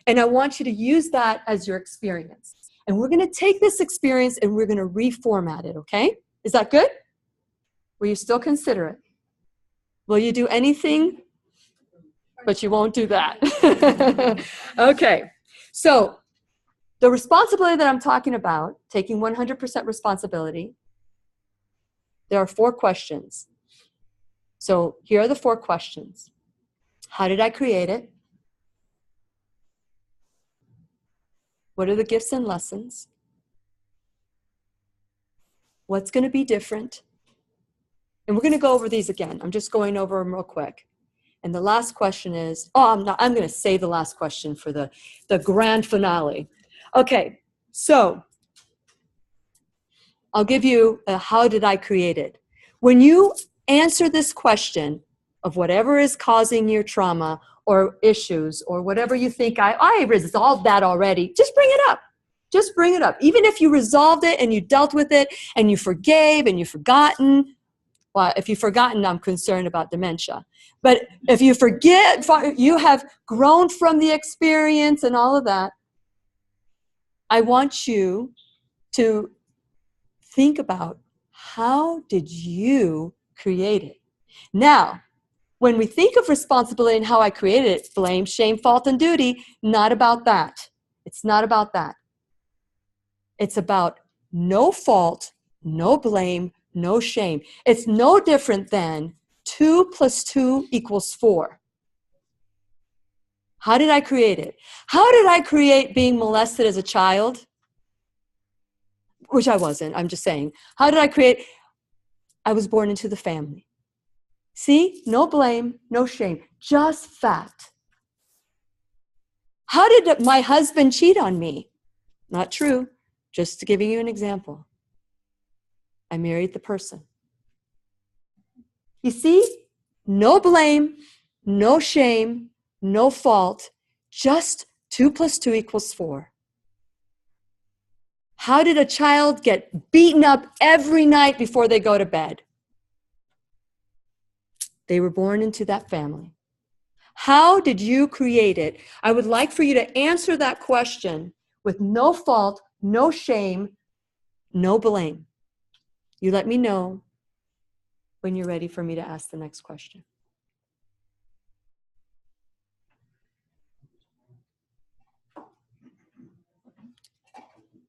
and I want you to use that as your experience. And we're going to take this experience and we're going to reformat it, okay? Is that good? Will you still consider it? Will you do anything? But you won't do that. Okay. So the responsibility that I'm talking about, taking 100% responsibility, there are 4 questions. So here are the 4 questions. How did I create it? What are the gifts and lessons? What's going to be different? And we're going to go over these again. I'm just going over them real quick. And the last question is, I'm going to save the last question for the grand finale. Okay, so I'll give you a how did I create it? When you answer this question of whatever is causing your trauma or issues or whatever you think, I resolved that already, just bring it up. Just bring it up. Even if you resolved it and you dealt with it and you forgave and you've forgotten. Well, if you've forgotten, I'm concerned about dementia. But if you forget, you have grown from the experience and all of that, I want you to think about how did you create it? Now, when we think of responsibility and how I created it, blame, shame, fault, and duty, not about that. It's not about that. It's about no fault, no blame, no shame. It's no different than 2 + 2 = 4. How did I create it? How did I create being molested as a child? Which I wasn't, I'm just saying. How did I create? I was born into the family. See, no blame, no shame, just fact. How did my husband cheat on me? Not true, just to giving you an example. I married the person. You see, no blame, no shame, no fault, just 2 + 2 = 4. How did a child get beaten up every night before they go to bed? They were born into that family. How did you create it? I would like for you to answer that question with no fault, no shame, no blame. You let me know when you're ready for me to ask the next question.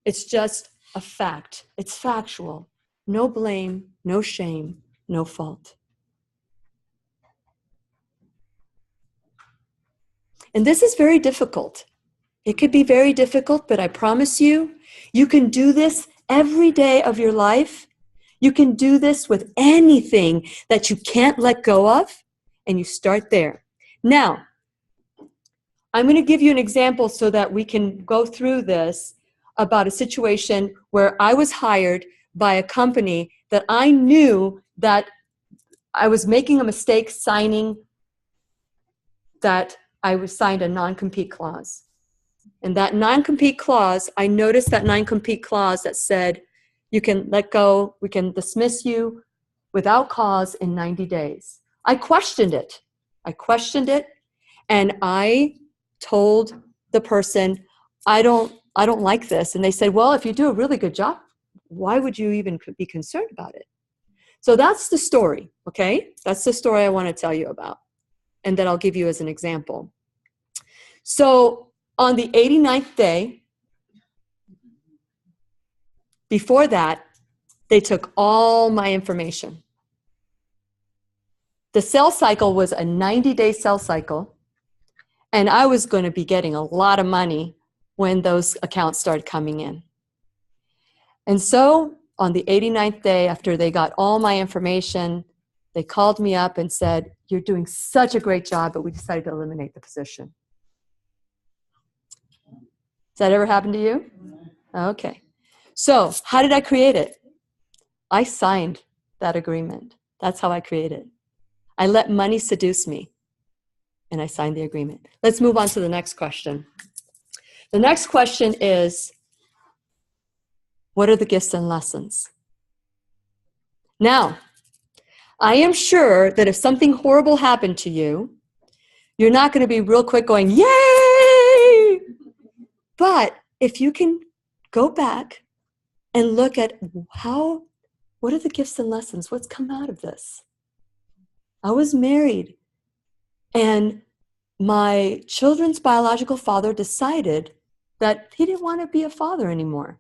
It's just a fact. It's factual. No blame, no shame, no fault. And this is very difficult. It could be very difficult, but I promise you, you can do this every day of your life. You can do this with anything that you can't let go of, and you start there. Now, I'm going to give you an example so that we can go through this about a situation where I was hired by a company that I knew that I was making a mistake signing that I was signed a non-compete clause. And that non-compete clause, I noticed that non-compete clause that said, you can let go, we can dismiss you without cause in 90 days. I questioned it. And I told the person, I don't like this. And they said, well, if you do a really good job, why would you even be concerned about it? So that's the story, okay? That's the story I want to tell you about, and that I'll give you as an example. So on the 89th day, before that, they took all my information. The sell cycle was a 90-day sell cycle, and I was going to be getting a lot of money when those accounts started coming in. And so on the 89th day, after they got all my information, they called me up and said, you're doing such a great job, but we decided to eliminate the position. Has that ever happened to you? Okay. So how did I create it? I signed that agreement. That's how I created it. I let money seduce me, and I signed the agreement. Let's move on to the next question. The next question is, what are the gifts and lessons? Now, I am sure that if something horrible happened to you, you're not going to be real quick going, yay! But if you can go back and look at what are the gifts and lessons? What's come out of this? I was married, and my children's biological father decided that he didn't want to be a father anymore.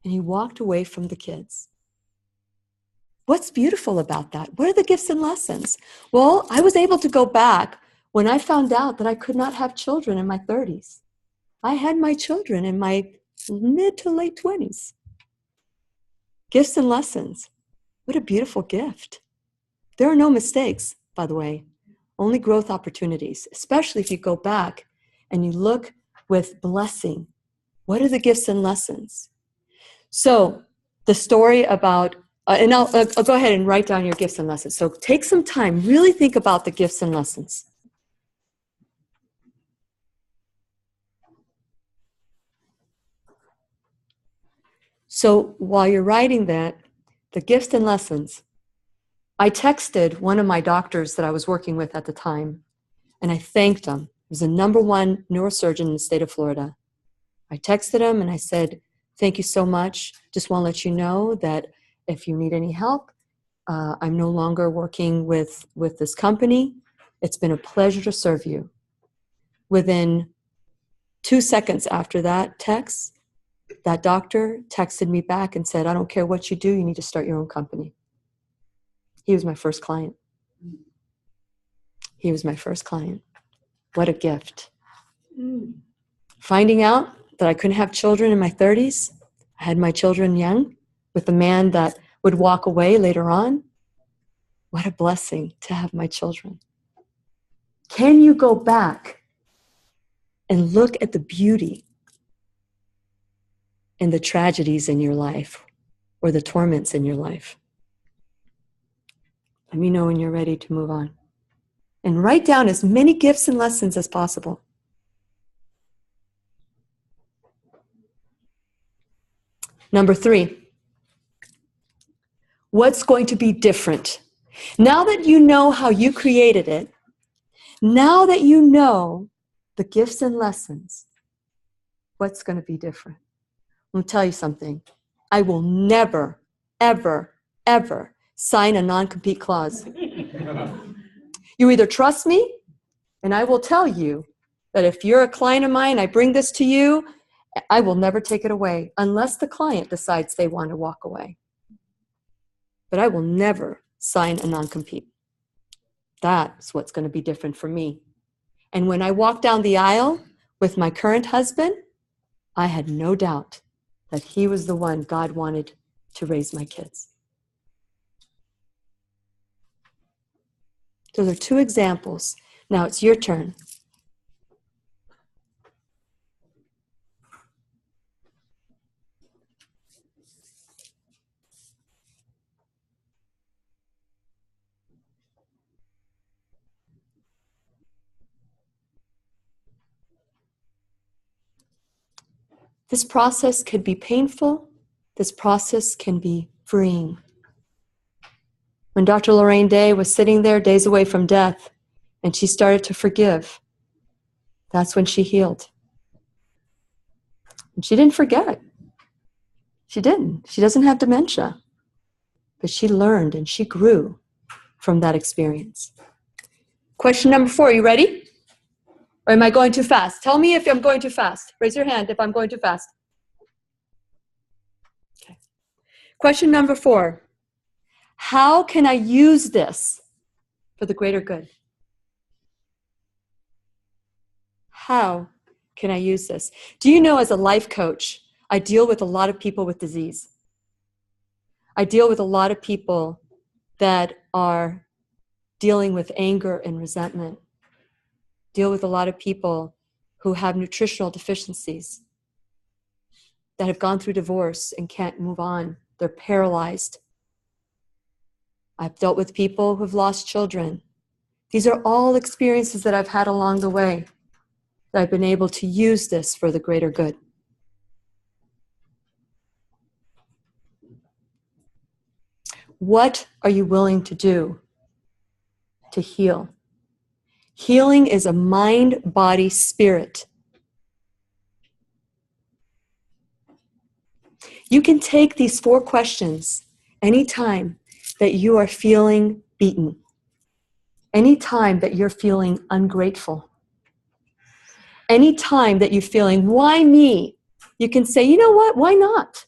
And he walked away from the kids. What's beautiful about that? What are the gifts and lessons? Well, I was able to go back when I found out that I could not have children in my 30s. I had my children in my mid to late 20s. Gifts and lessons. What a beautiful gift. There are no mistakes, by the way, only growth opportunities, especially if you go back and you look with blessing. What are the gifts and lessons? So the story about, and I'll go ahead and write down your gifts and lessons. So take some time, really think about the gifts and lessons. So while you're writing that, the gifts and lessons, I texted one of my doctors that I was working with at the time, and I thanked him. He was the #1 neurosurgeon in the state of Florida. I texted him and I said, thank you so much. Just want to let you know that if you need any help, I'm no longer working with this company. It's been a pleasure to serve you. Within 2 seconds after that text, that doctor texted me back and said, I don't care what you do, you need to start your own company. He was my first client. He was my first client. What a gift. Finding out that I couldn't have children in my 30s, I had my children young, with a man that would walk away later on. What a blessing to have my children. Can you go back and look at the beauty and the tragedies in your life or the torments in your life? Let me know when you're ready to move on. And write down as many gifts and lessons as possible. Number 3, what's going to be different? Now that you know how you created it, now that you know the gifts and lessons, what's going to be different? I'm going to tell you something. I will never, ever, ever sign a non-compete clause. You either trust me, and I will tell you that if you're a client of mine, I bring this to you, I will never take it away unless the client decides they want to walk away. But I will never sign a non-compete. That's what's going to be different for me. And when I walked down the aisle with my current husband, I had no doubt that he was the one God wanted to raise my kids. Those are 2 examples. Now it's your turn. This process could be painful. This process can be freeing. When Dr. Lorraine Day was sitting there days away from death and she started to forgive, that's when she healed. And she didn't forget. She didn't. She doesn't have dementia. But she learned and she grew from that experience. Question number 4, you ready? Or am I going too fast? Tell me if I'm going too fast. Raise your hand if I'm going too fast. Okay. Question number 4. How can I use this for the greater good? How can I use this? Do you know, as a life coach, I deal with a lot of people with disease. I deal with a lot of people that are dealing with anger and resentment. Deal with a lot of people who have nutritional deficiencies, that have gone through divorce and can't move on. They're paralyzed. I've dealt with people who've lost children. These are all experiences that I've had along the way, that I've been able to use this for the greater good. What are you willing to do to heal? Healing is a mind, body, spirit. You can take these 4 questions anytime that you are feeling beaten, anytime that you're feeling ungrateful, anytime that you're feeling, why me? You can say, you know what, why not?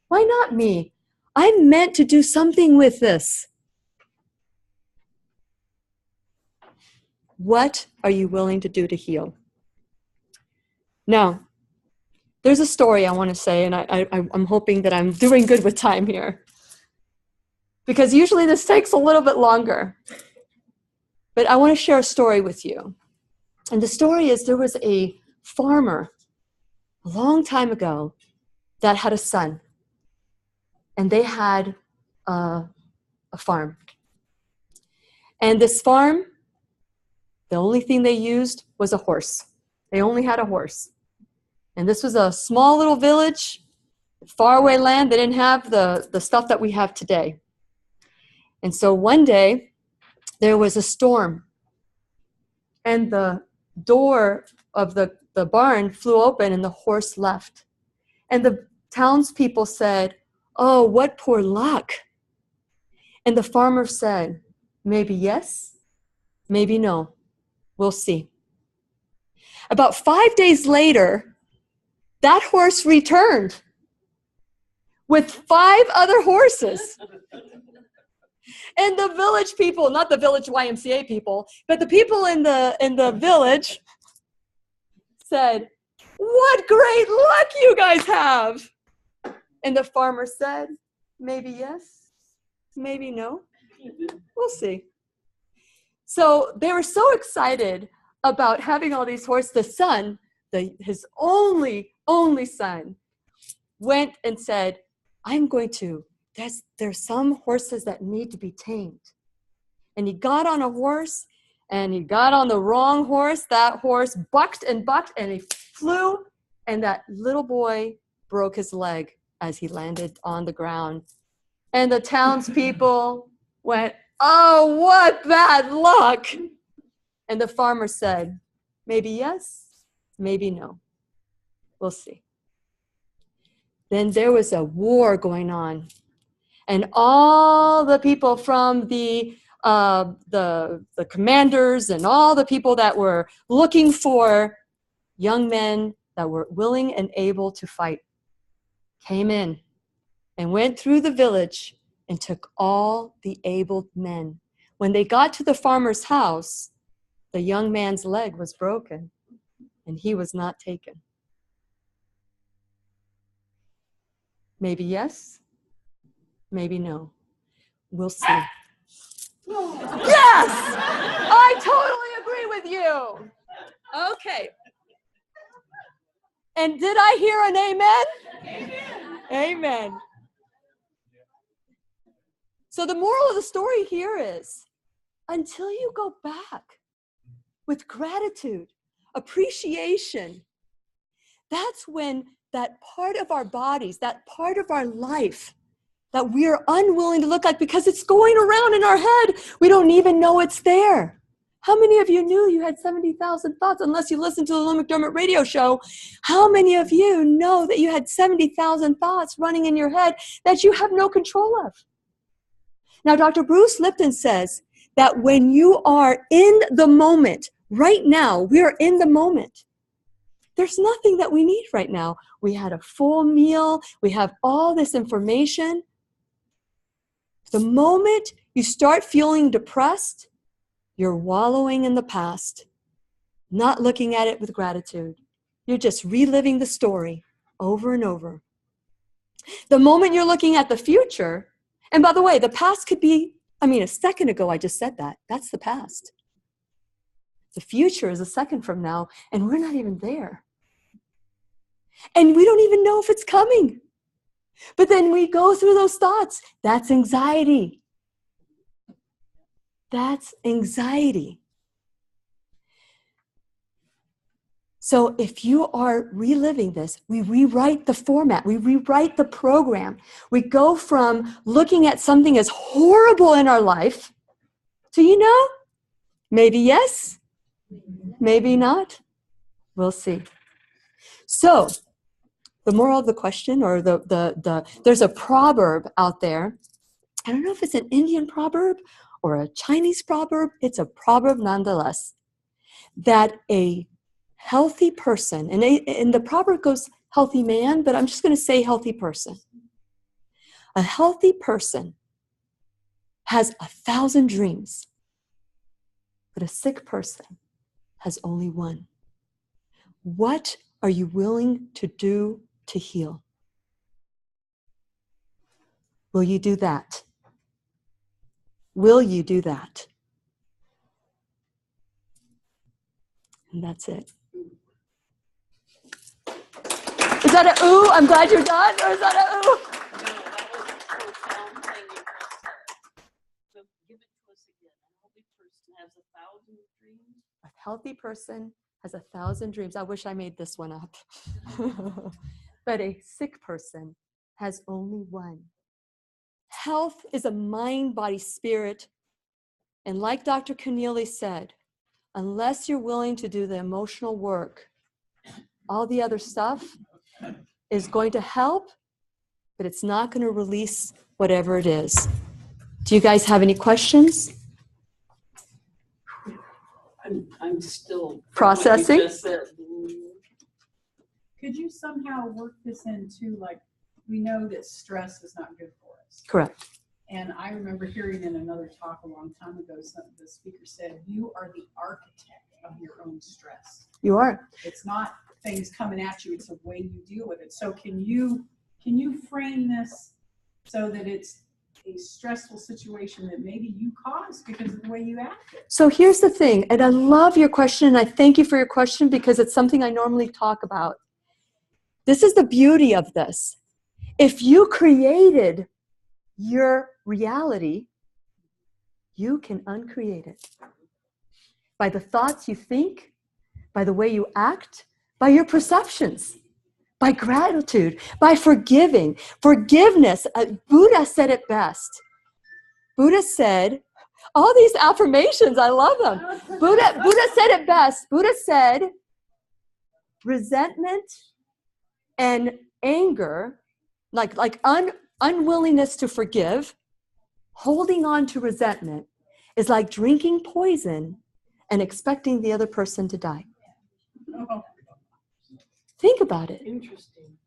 Why not me? I'm meant to do something with this. What are you willing to do to heal? Now, there's a story I want to say, and I'm hoping that I'm doing good with time here. because usually this takes a little bit longer. But I want to share a story with you. And the story is there was a farmer a long time ago that had a son. And they had a farm. And this farm, the only thing they used was a horse. They only had a horse. And this was a small little village, faraway land. They didn't have the stuff that we have today. And so one day, there was a storm. And the door of the barn flew open and the horse left. And the townspeople said, "Oh, what poor luck." And the farmer said, "Maybe yes, maybe no. We'll see." About 5 days later, that horse returned with 5 other horses. And the village people, not the village YMCA people, but the people in the village said, "What great luck you guys have." And the farmer said, "Maybe yes, maybe no. We'll see." So they were so excited about having all these horses. The son, his only son, went and said, there's some horses that need to be tamed. And he got on a horse, and he got on the wrong horse. That horse bucked and he flew, and that little boy broke his leg as he landed on the ground. And the townspeople went, "Oh, what bad luck." And the farmer said, "Maybe yes, maybe no. We'll see." Then there was a war going on. And all the people from the commanders and all the people that were looking for young men that were willing and able to fight came in and went through the village and took all the able men. When they got to the farmer's house, the young man's leg was broken and he was not taken. Maybe yes, maybe no. We'll see. Yes! I totally agree with you. Okay. And did I hear an amen? Amen. Amen. So the moral of the story here is, until you go back with gratitude, appreciation, that's when that part of our bodies, that part of our life that we are unwilling to look like because it's going around in our head, we don't even know it's there. How many of you knew you had 70,000 thoughts? Unless you listened to the Lillian McDemrott radio show, how many of you know that you had 70,000 thoughts running in your head that you have no control of? Now, Dr. Bruce Lipton says that when you are in the moment, right now, we are in the moment. There's nothing that we need right now. We had a full meal. We have all this information. The moment you start feeling depressed, you're wallowing in the past, not looking at it with gratitude. You're just reliving the story over and over. The moment you're looking at the future, and by the way, the past could be, a second ago I just said that. That's the past. The future is a second from now, and we're not even there. And we don't even know if it's coming. But then we go through those thoughts. That's anxiety. That's anxiety. So if you are reliving this, we rewrite the format, we rewrite the program. We go from looking at something as horrible in our life to, maybe yes, maybe not. We'll see. So the moral of the question, or there's a proverb out there. I don't know if it's an Indian proverb or a Chinese proverb. It's a proverb nonetheless, that a healthy person, and the proverb goes healthy man, but I'm just going to say healthy person. A healthy person has 1,000 dreams, but a sick person has only one. What are you willing to do to heal? Will you do that? Will you do that? And that's it. Is that a ooh? I'm glad you're done. Or is that a ooh? No, that was a profound thing you just said. So give it to us again. A healthy person has 1,000 dreams. A healthy person has 1,000 dreams. I wish I made this one up. But a sick person has only one. Health is a mind, body, spirit. And like Dr. Keneally said, unless you're willing to do the emotional work, all the other stuff is going to help, but it's not going to release whatever it is. Do you guys have any questions? I'm still Processing? what you just said. Could you somehow work this into, like, we know that stress is not good for us. Correct. And I remember hearing in another talk a long time ago, the speaker said, you are the architect of your own stress. You are. It's not things coming at you, it's the way you deal with it. So can you frame this so that it's a stressful situation that maybe you caused because of the way you acted? So here's the thing, and I love your question, and I thank you for your question because it's something I normally talk about. This is the beauty of this. If you created your reality, you can uncreate it. By the thoughts you think, by the way you act, by your perceptions, by gratitude, by forgiving. Forgiveness, Buddha said it best. Buddha said, all these affirmations, I love them. Buddha said it best. Buddha said, resentment and anger, like unwillingness to forgive, holding on to resentment is like drinking poison and expecting the other person to die. Think about it. Interesting.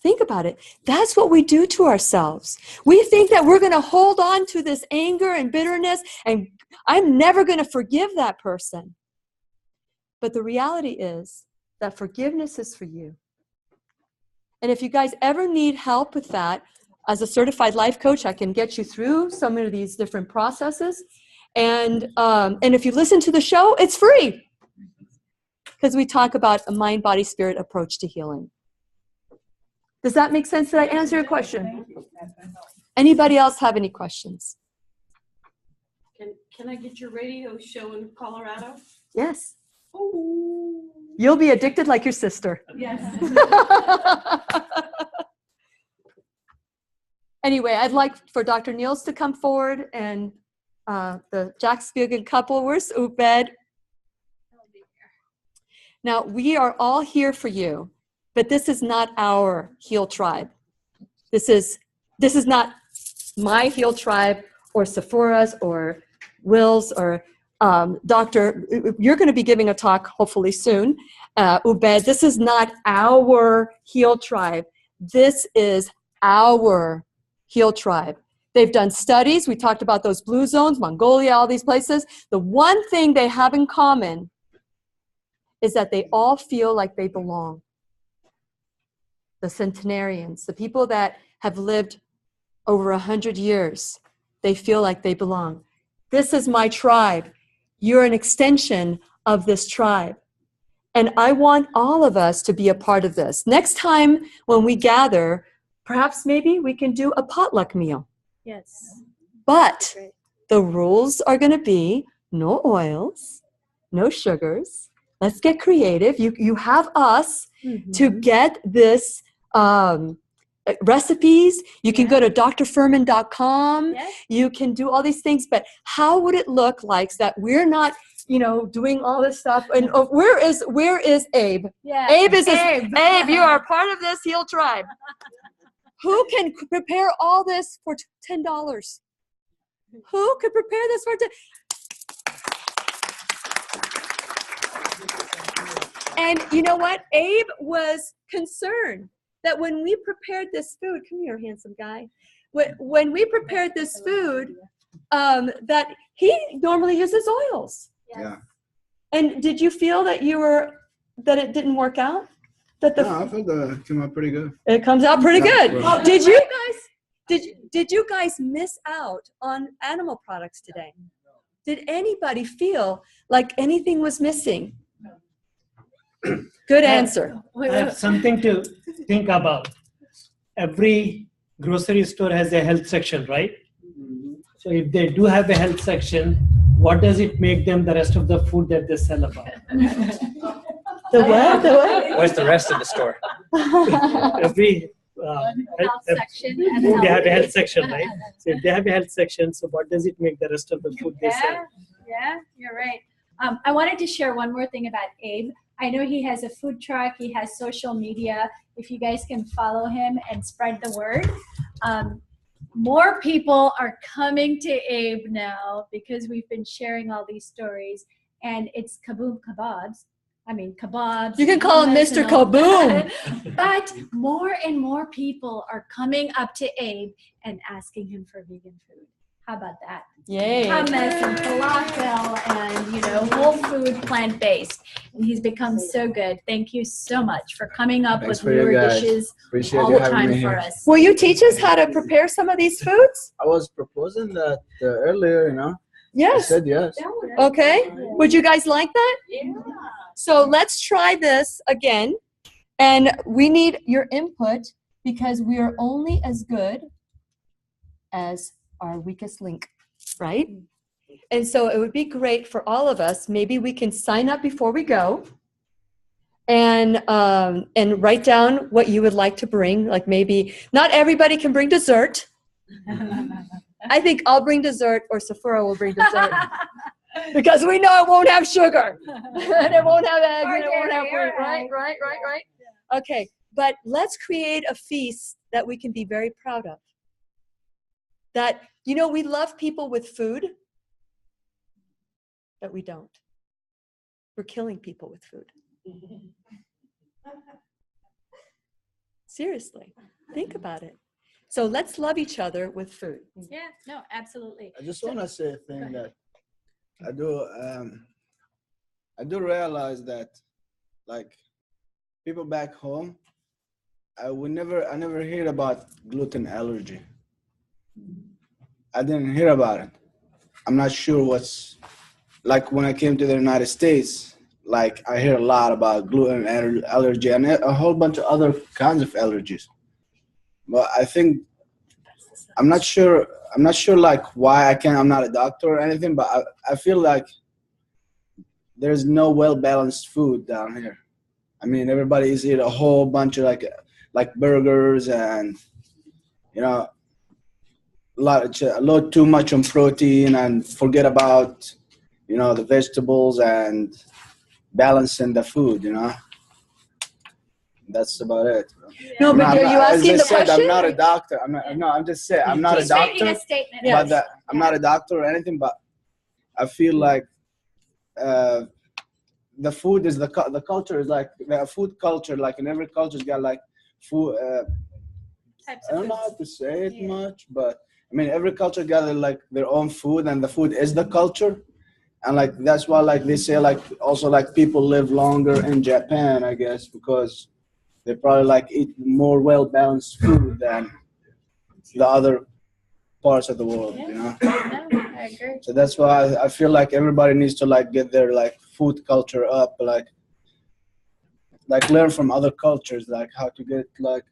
Think about it. That's what we do to ourselves. We think that we're going to hold on to this anger and bitterness, and I'm never going to forgive that person. But the reality is that forgiveness is for you. And if you guys ever need help with that, as a certified life coach, I can get you through some of these different processes. And if you listen to the show, it's free. Because we talk about a mind, body, spirit approach to healing. Does that make sense? Did I answer your question? Anybody else have any questions? Can I get your radio show in Colorado? Yes. Oh. You'll be addicted like your sister. Yes. Anyway, I'd like for Dr. Nields to come forward and the Jack Spielgen couple. Where's Ubaid? Now, we are all here for you, but this is not our HEAL tribe. This is not my HEAL tribe or Safura's or Will's or Dr. You're going to be giving a talk hopefully soon, Ubaid. This is not our HEAL tribe. This is our HEAL tribe. They've done studies. We talked about those blue zones, Mongolia, all these places. The one thing they have in common is that they all feel like they belong. The centenarians, the people that have lived over 100 years, they feel like they belong. This is my tribe. You're an extension of this tribe. And I want all of us to be a part of this. Next time when we gather, perhaps maybe we can do a potluck meal. Yes. But the rules are going to be no oils, no sugars. Let's get creative. You have us to get this recipes. You can go to drfurman.com. Yes. You can do all these things. But how would it look like so that we're not, doing all this stuff? And where is Abe? Yeah. Abe is Abe. Abe, you are part of this HEAL tribe. Who can prepare all this for $10? Who could prepare this for $10? And you know what? Abe was concerned that when we prepared this food, come here, handsome guy. When we prepared this food, that he normally uses oils. Yeah. And did you feel that it didn't work out? No, I feel it came out pretty good. It comes out pretty good. Well, Did you guys? Did you guys miss out on animal products today? Did anybody feel like anything was missing? Good answer. I have something to think about. Every grocery store has a health section, right? So if they do have a health section, what does it make them the rest of the food that they sell about? The what? The what? What's the rest of the store? Every Health section and they have a health. health section, right? So if they have a health section, so what does it make the rest of the food they sell? Yeah, you're right. I wanted to share one more thing about Abe. I know he has a food truck. He has social media. If you guys can follow him and spread the word. More people are coming to Abe now because we've been sharing all these stories, and it's kaboom kebabs. I mean, kebabs. You can call him hummus Mr. and all Kaboom. that. But more and more people are coming up to Abe and asking him for vegan food. How about that? Yay. Hummus and falafel and, you know, whole food, plant-based. And he's become so good. Thank you so much for coming up Thanks with for you newer guys. dishes Appreciate all you the having time me for here. us. Will you teach us how to prepare some of these foods? I was proposing that earlier, you know. Yes. I said yes. Okay. Would you guys like that? Yeah. So let's try this again. And we need your input because we are only as good as our weakest link, right? And so it would be great for all of us. Maybe we can sign up before we go and write down what you would like to bring. Like maybe not everybody can bring dessert. I think I'll bring dessert or Safura will bring dessert. Because we know it won't have sugar. And it won't have eggs and it won't have wheat. Right. Okay, but let's create a feast that we can be very proud of. That, you know, we love people with food, but we don't. We're killing people with food. Seriously, think about it. So let's love each other with food. Yeah, no, absolutely. I just want to say a thing that I do realize that, like, people back home, I never hear about gluten allergy. I didn't hear about it. I'm not sure what's, like when I came to the United States, like I hear a lot about gluten allergy and a whole bunch of other kinds of allergies. But I think, I'm not sure like why I'm not a doctor or anything, but I feel like there's no well-balanced food down here. I mean, everybody is eating a whole bunch of like burgers and, you know, a lot too much on protein and forget about, you know, the vegetables and balancing the food, you know. That's about it. No, but are you asking the question? I'm not a doctor. I'm just saying I'm not a He's making doctor. a statement. But I'm not a doctor or anything. But I feel like the food is the culture is like the food culture. Like in every culture's got like food. I don't know how to say it much, but I mean every culture got like their own food, and the food is the culture. And like that's why like they say like also like people live longer in Japan, I guess, because they probably like eat more well-balanced food than the other parts of the world, you know. I agree. So that's why I feel like everybody needs to like get their like food culture up, like learn from other cultures, like how to get like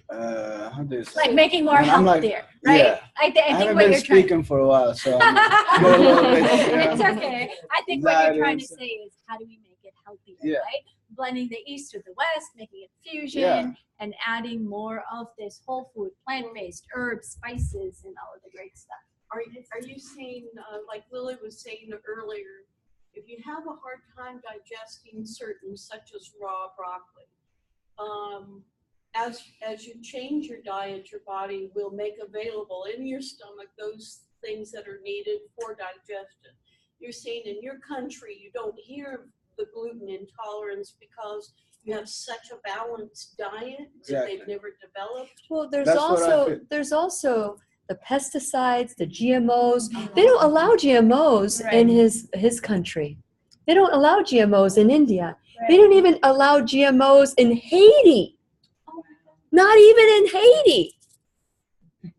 how do you say? Like making more I'm like, healthier, right? yeah. I think haven't what been you're trying. speaking for a while, so I'm a little bit, you know, It's okay. I think what you're trying to say is how do we make it healthier, Yeah. right? Blending the East with the West, making it fusion, Yeah. and adding more of this whole food, plant-based, herbs, spices, and all of the great stuff. Are you saying, like Lily was saying earlier, if you have a hard time digesting certain, such as raw broccoli, as you change your diet, your body will make available in your stomach those things that are needed for digestion. You're saying in your country you don't hear the gluten intolerance because you have such a balanced diet that they've never developed. Well, there's also the pesticides, the GMOs. They don't allow GMOs in his country. They don't allow GMOs in India. They don't even allow GMOs in Haiti. Not even in Haiti.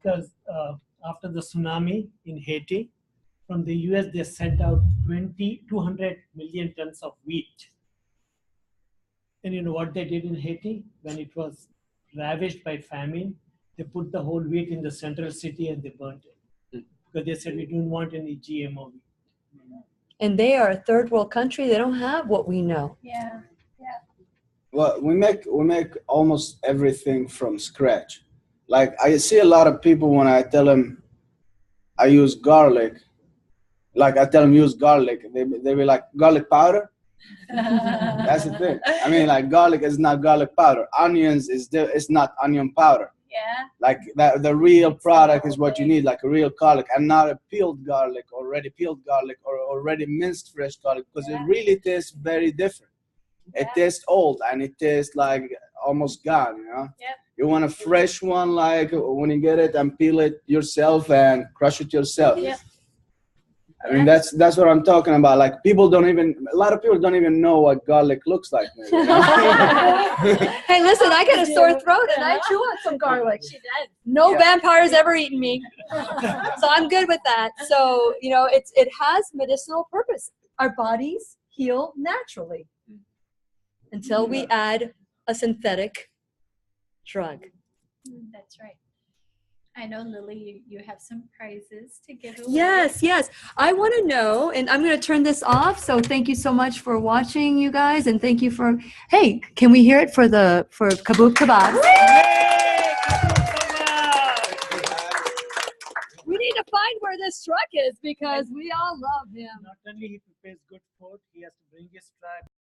because after the tsunami in Haiti, from the US, they sent out 200 million tons of wheat. And you know what they did in Haiti? When it was ravaged by famine, they put the whole wheat in the central city and they burnt it. Because they said, we don't want any GMO wheat. And they are a third world country. They don't have what we know. Yeah. Well, we make almost everything from scratch. Like I see a lot of people when I tell them I use garlic, like I tell them use garlic, they be like, garlic powder? That's the thing. I mean, like garlic is not garlic powder. Onions it's not onion powder. Yeah. Like that, the real product is what you need, like a real garlic, and not a peeled garlic, already peeled garlic, or already minced fresh garlic, because it really tastes very different. It tastes old and it tastes like almost gone, you know? Yep. You want a fresh one, like when you get it and peel it yourself and crush it yourself. Yep. I mean, that's what I'm talking about. Like a lot of people don't even know what garlic looks like. Maybe, you know? Hey, listen, I got a sore throat and I chew on some garlic. She does. No vampires ever eaten me. So I'm good with that. So, you know, it has medicinal purpose. Our bodies heal naturally until we add a synthetic drug. That's right. I know, Lily, you have some prizes to give away. Yes. I want to know, and I'm going to turn this off. So thank you so much for watching, you guys, and thank you for. Hey, can we hear it for Kaboom Kebabs? We need to find where this truck is because we all love him. Not only he prepares good food, he has to bring his tribe.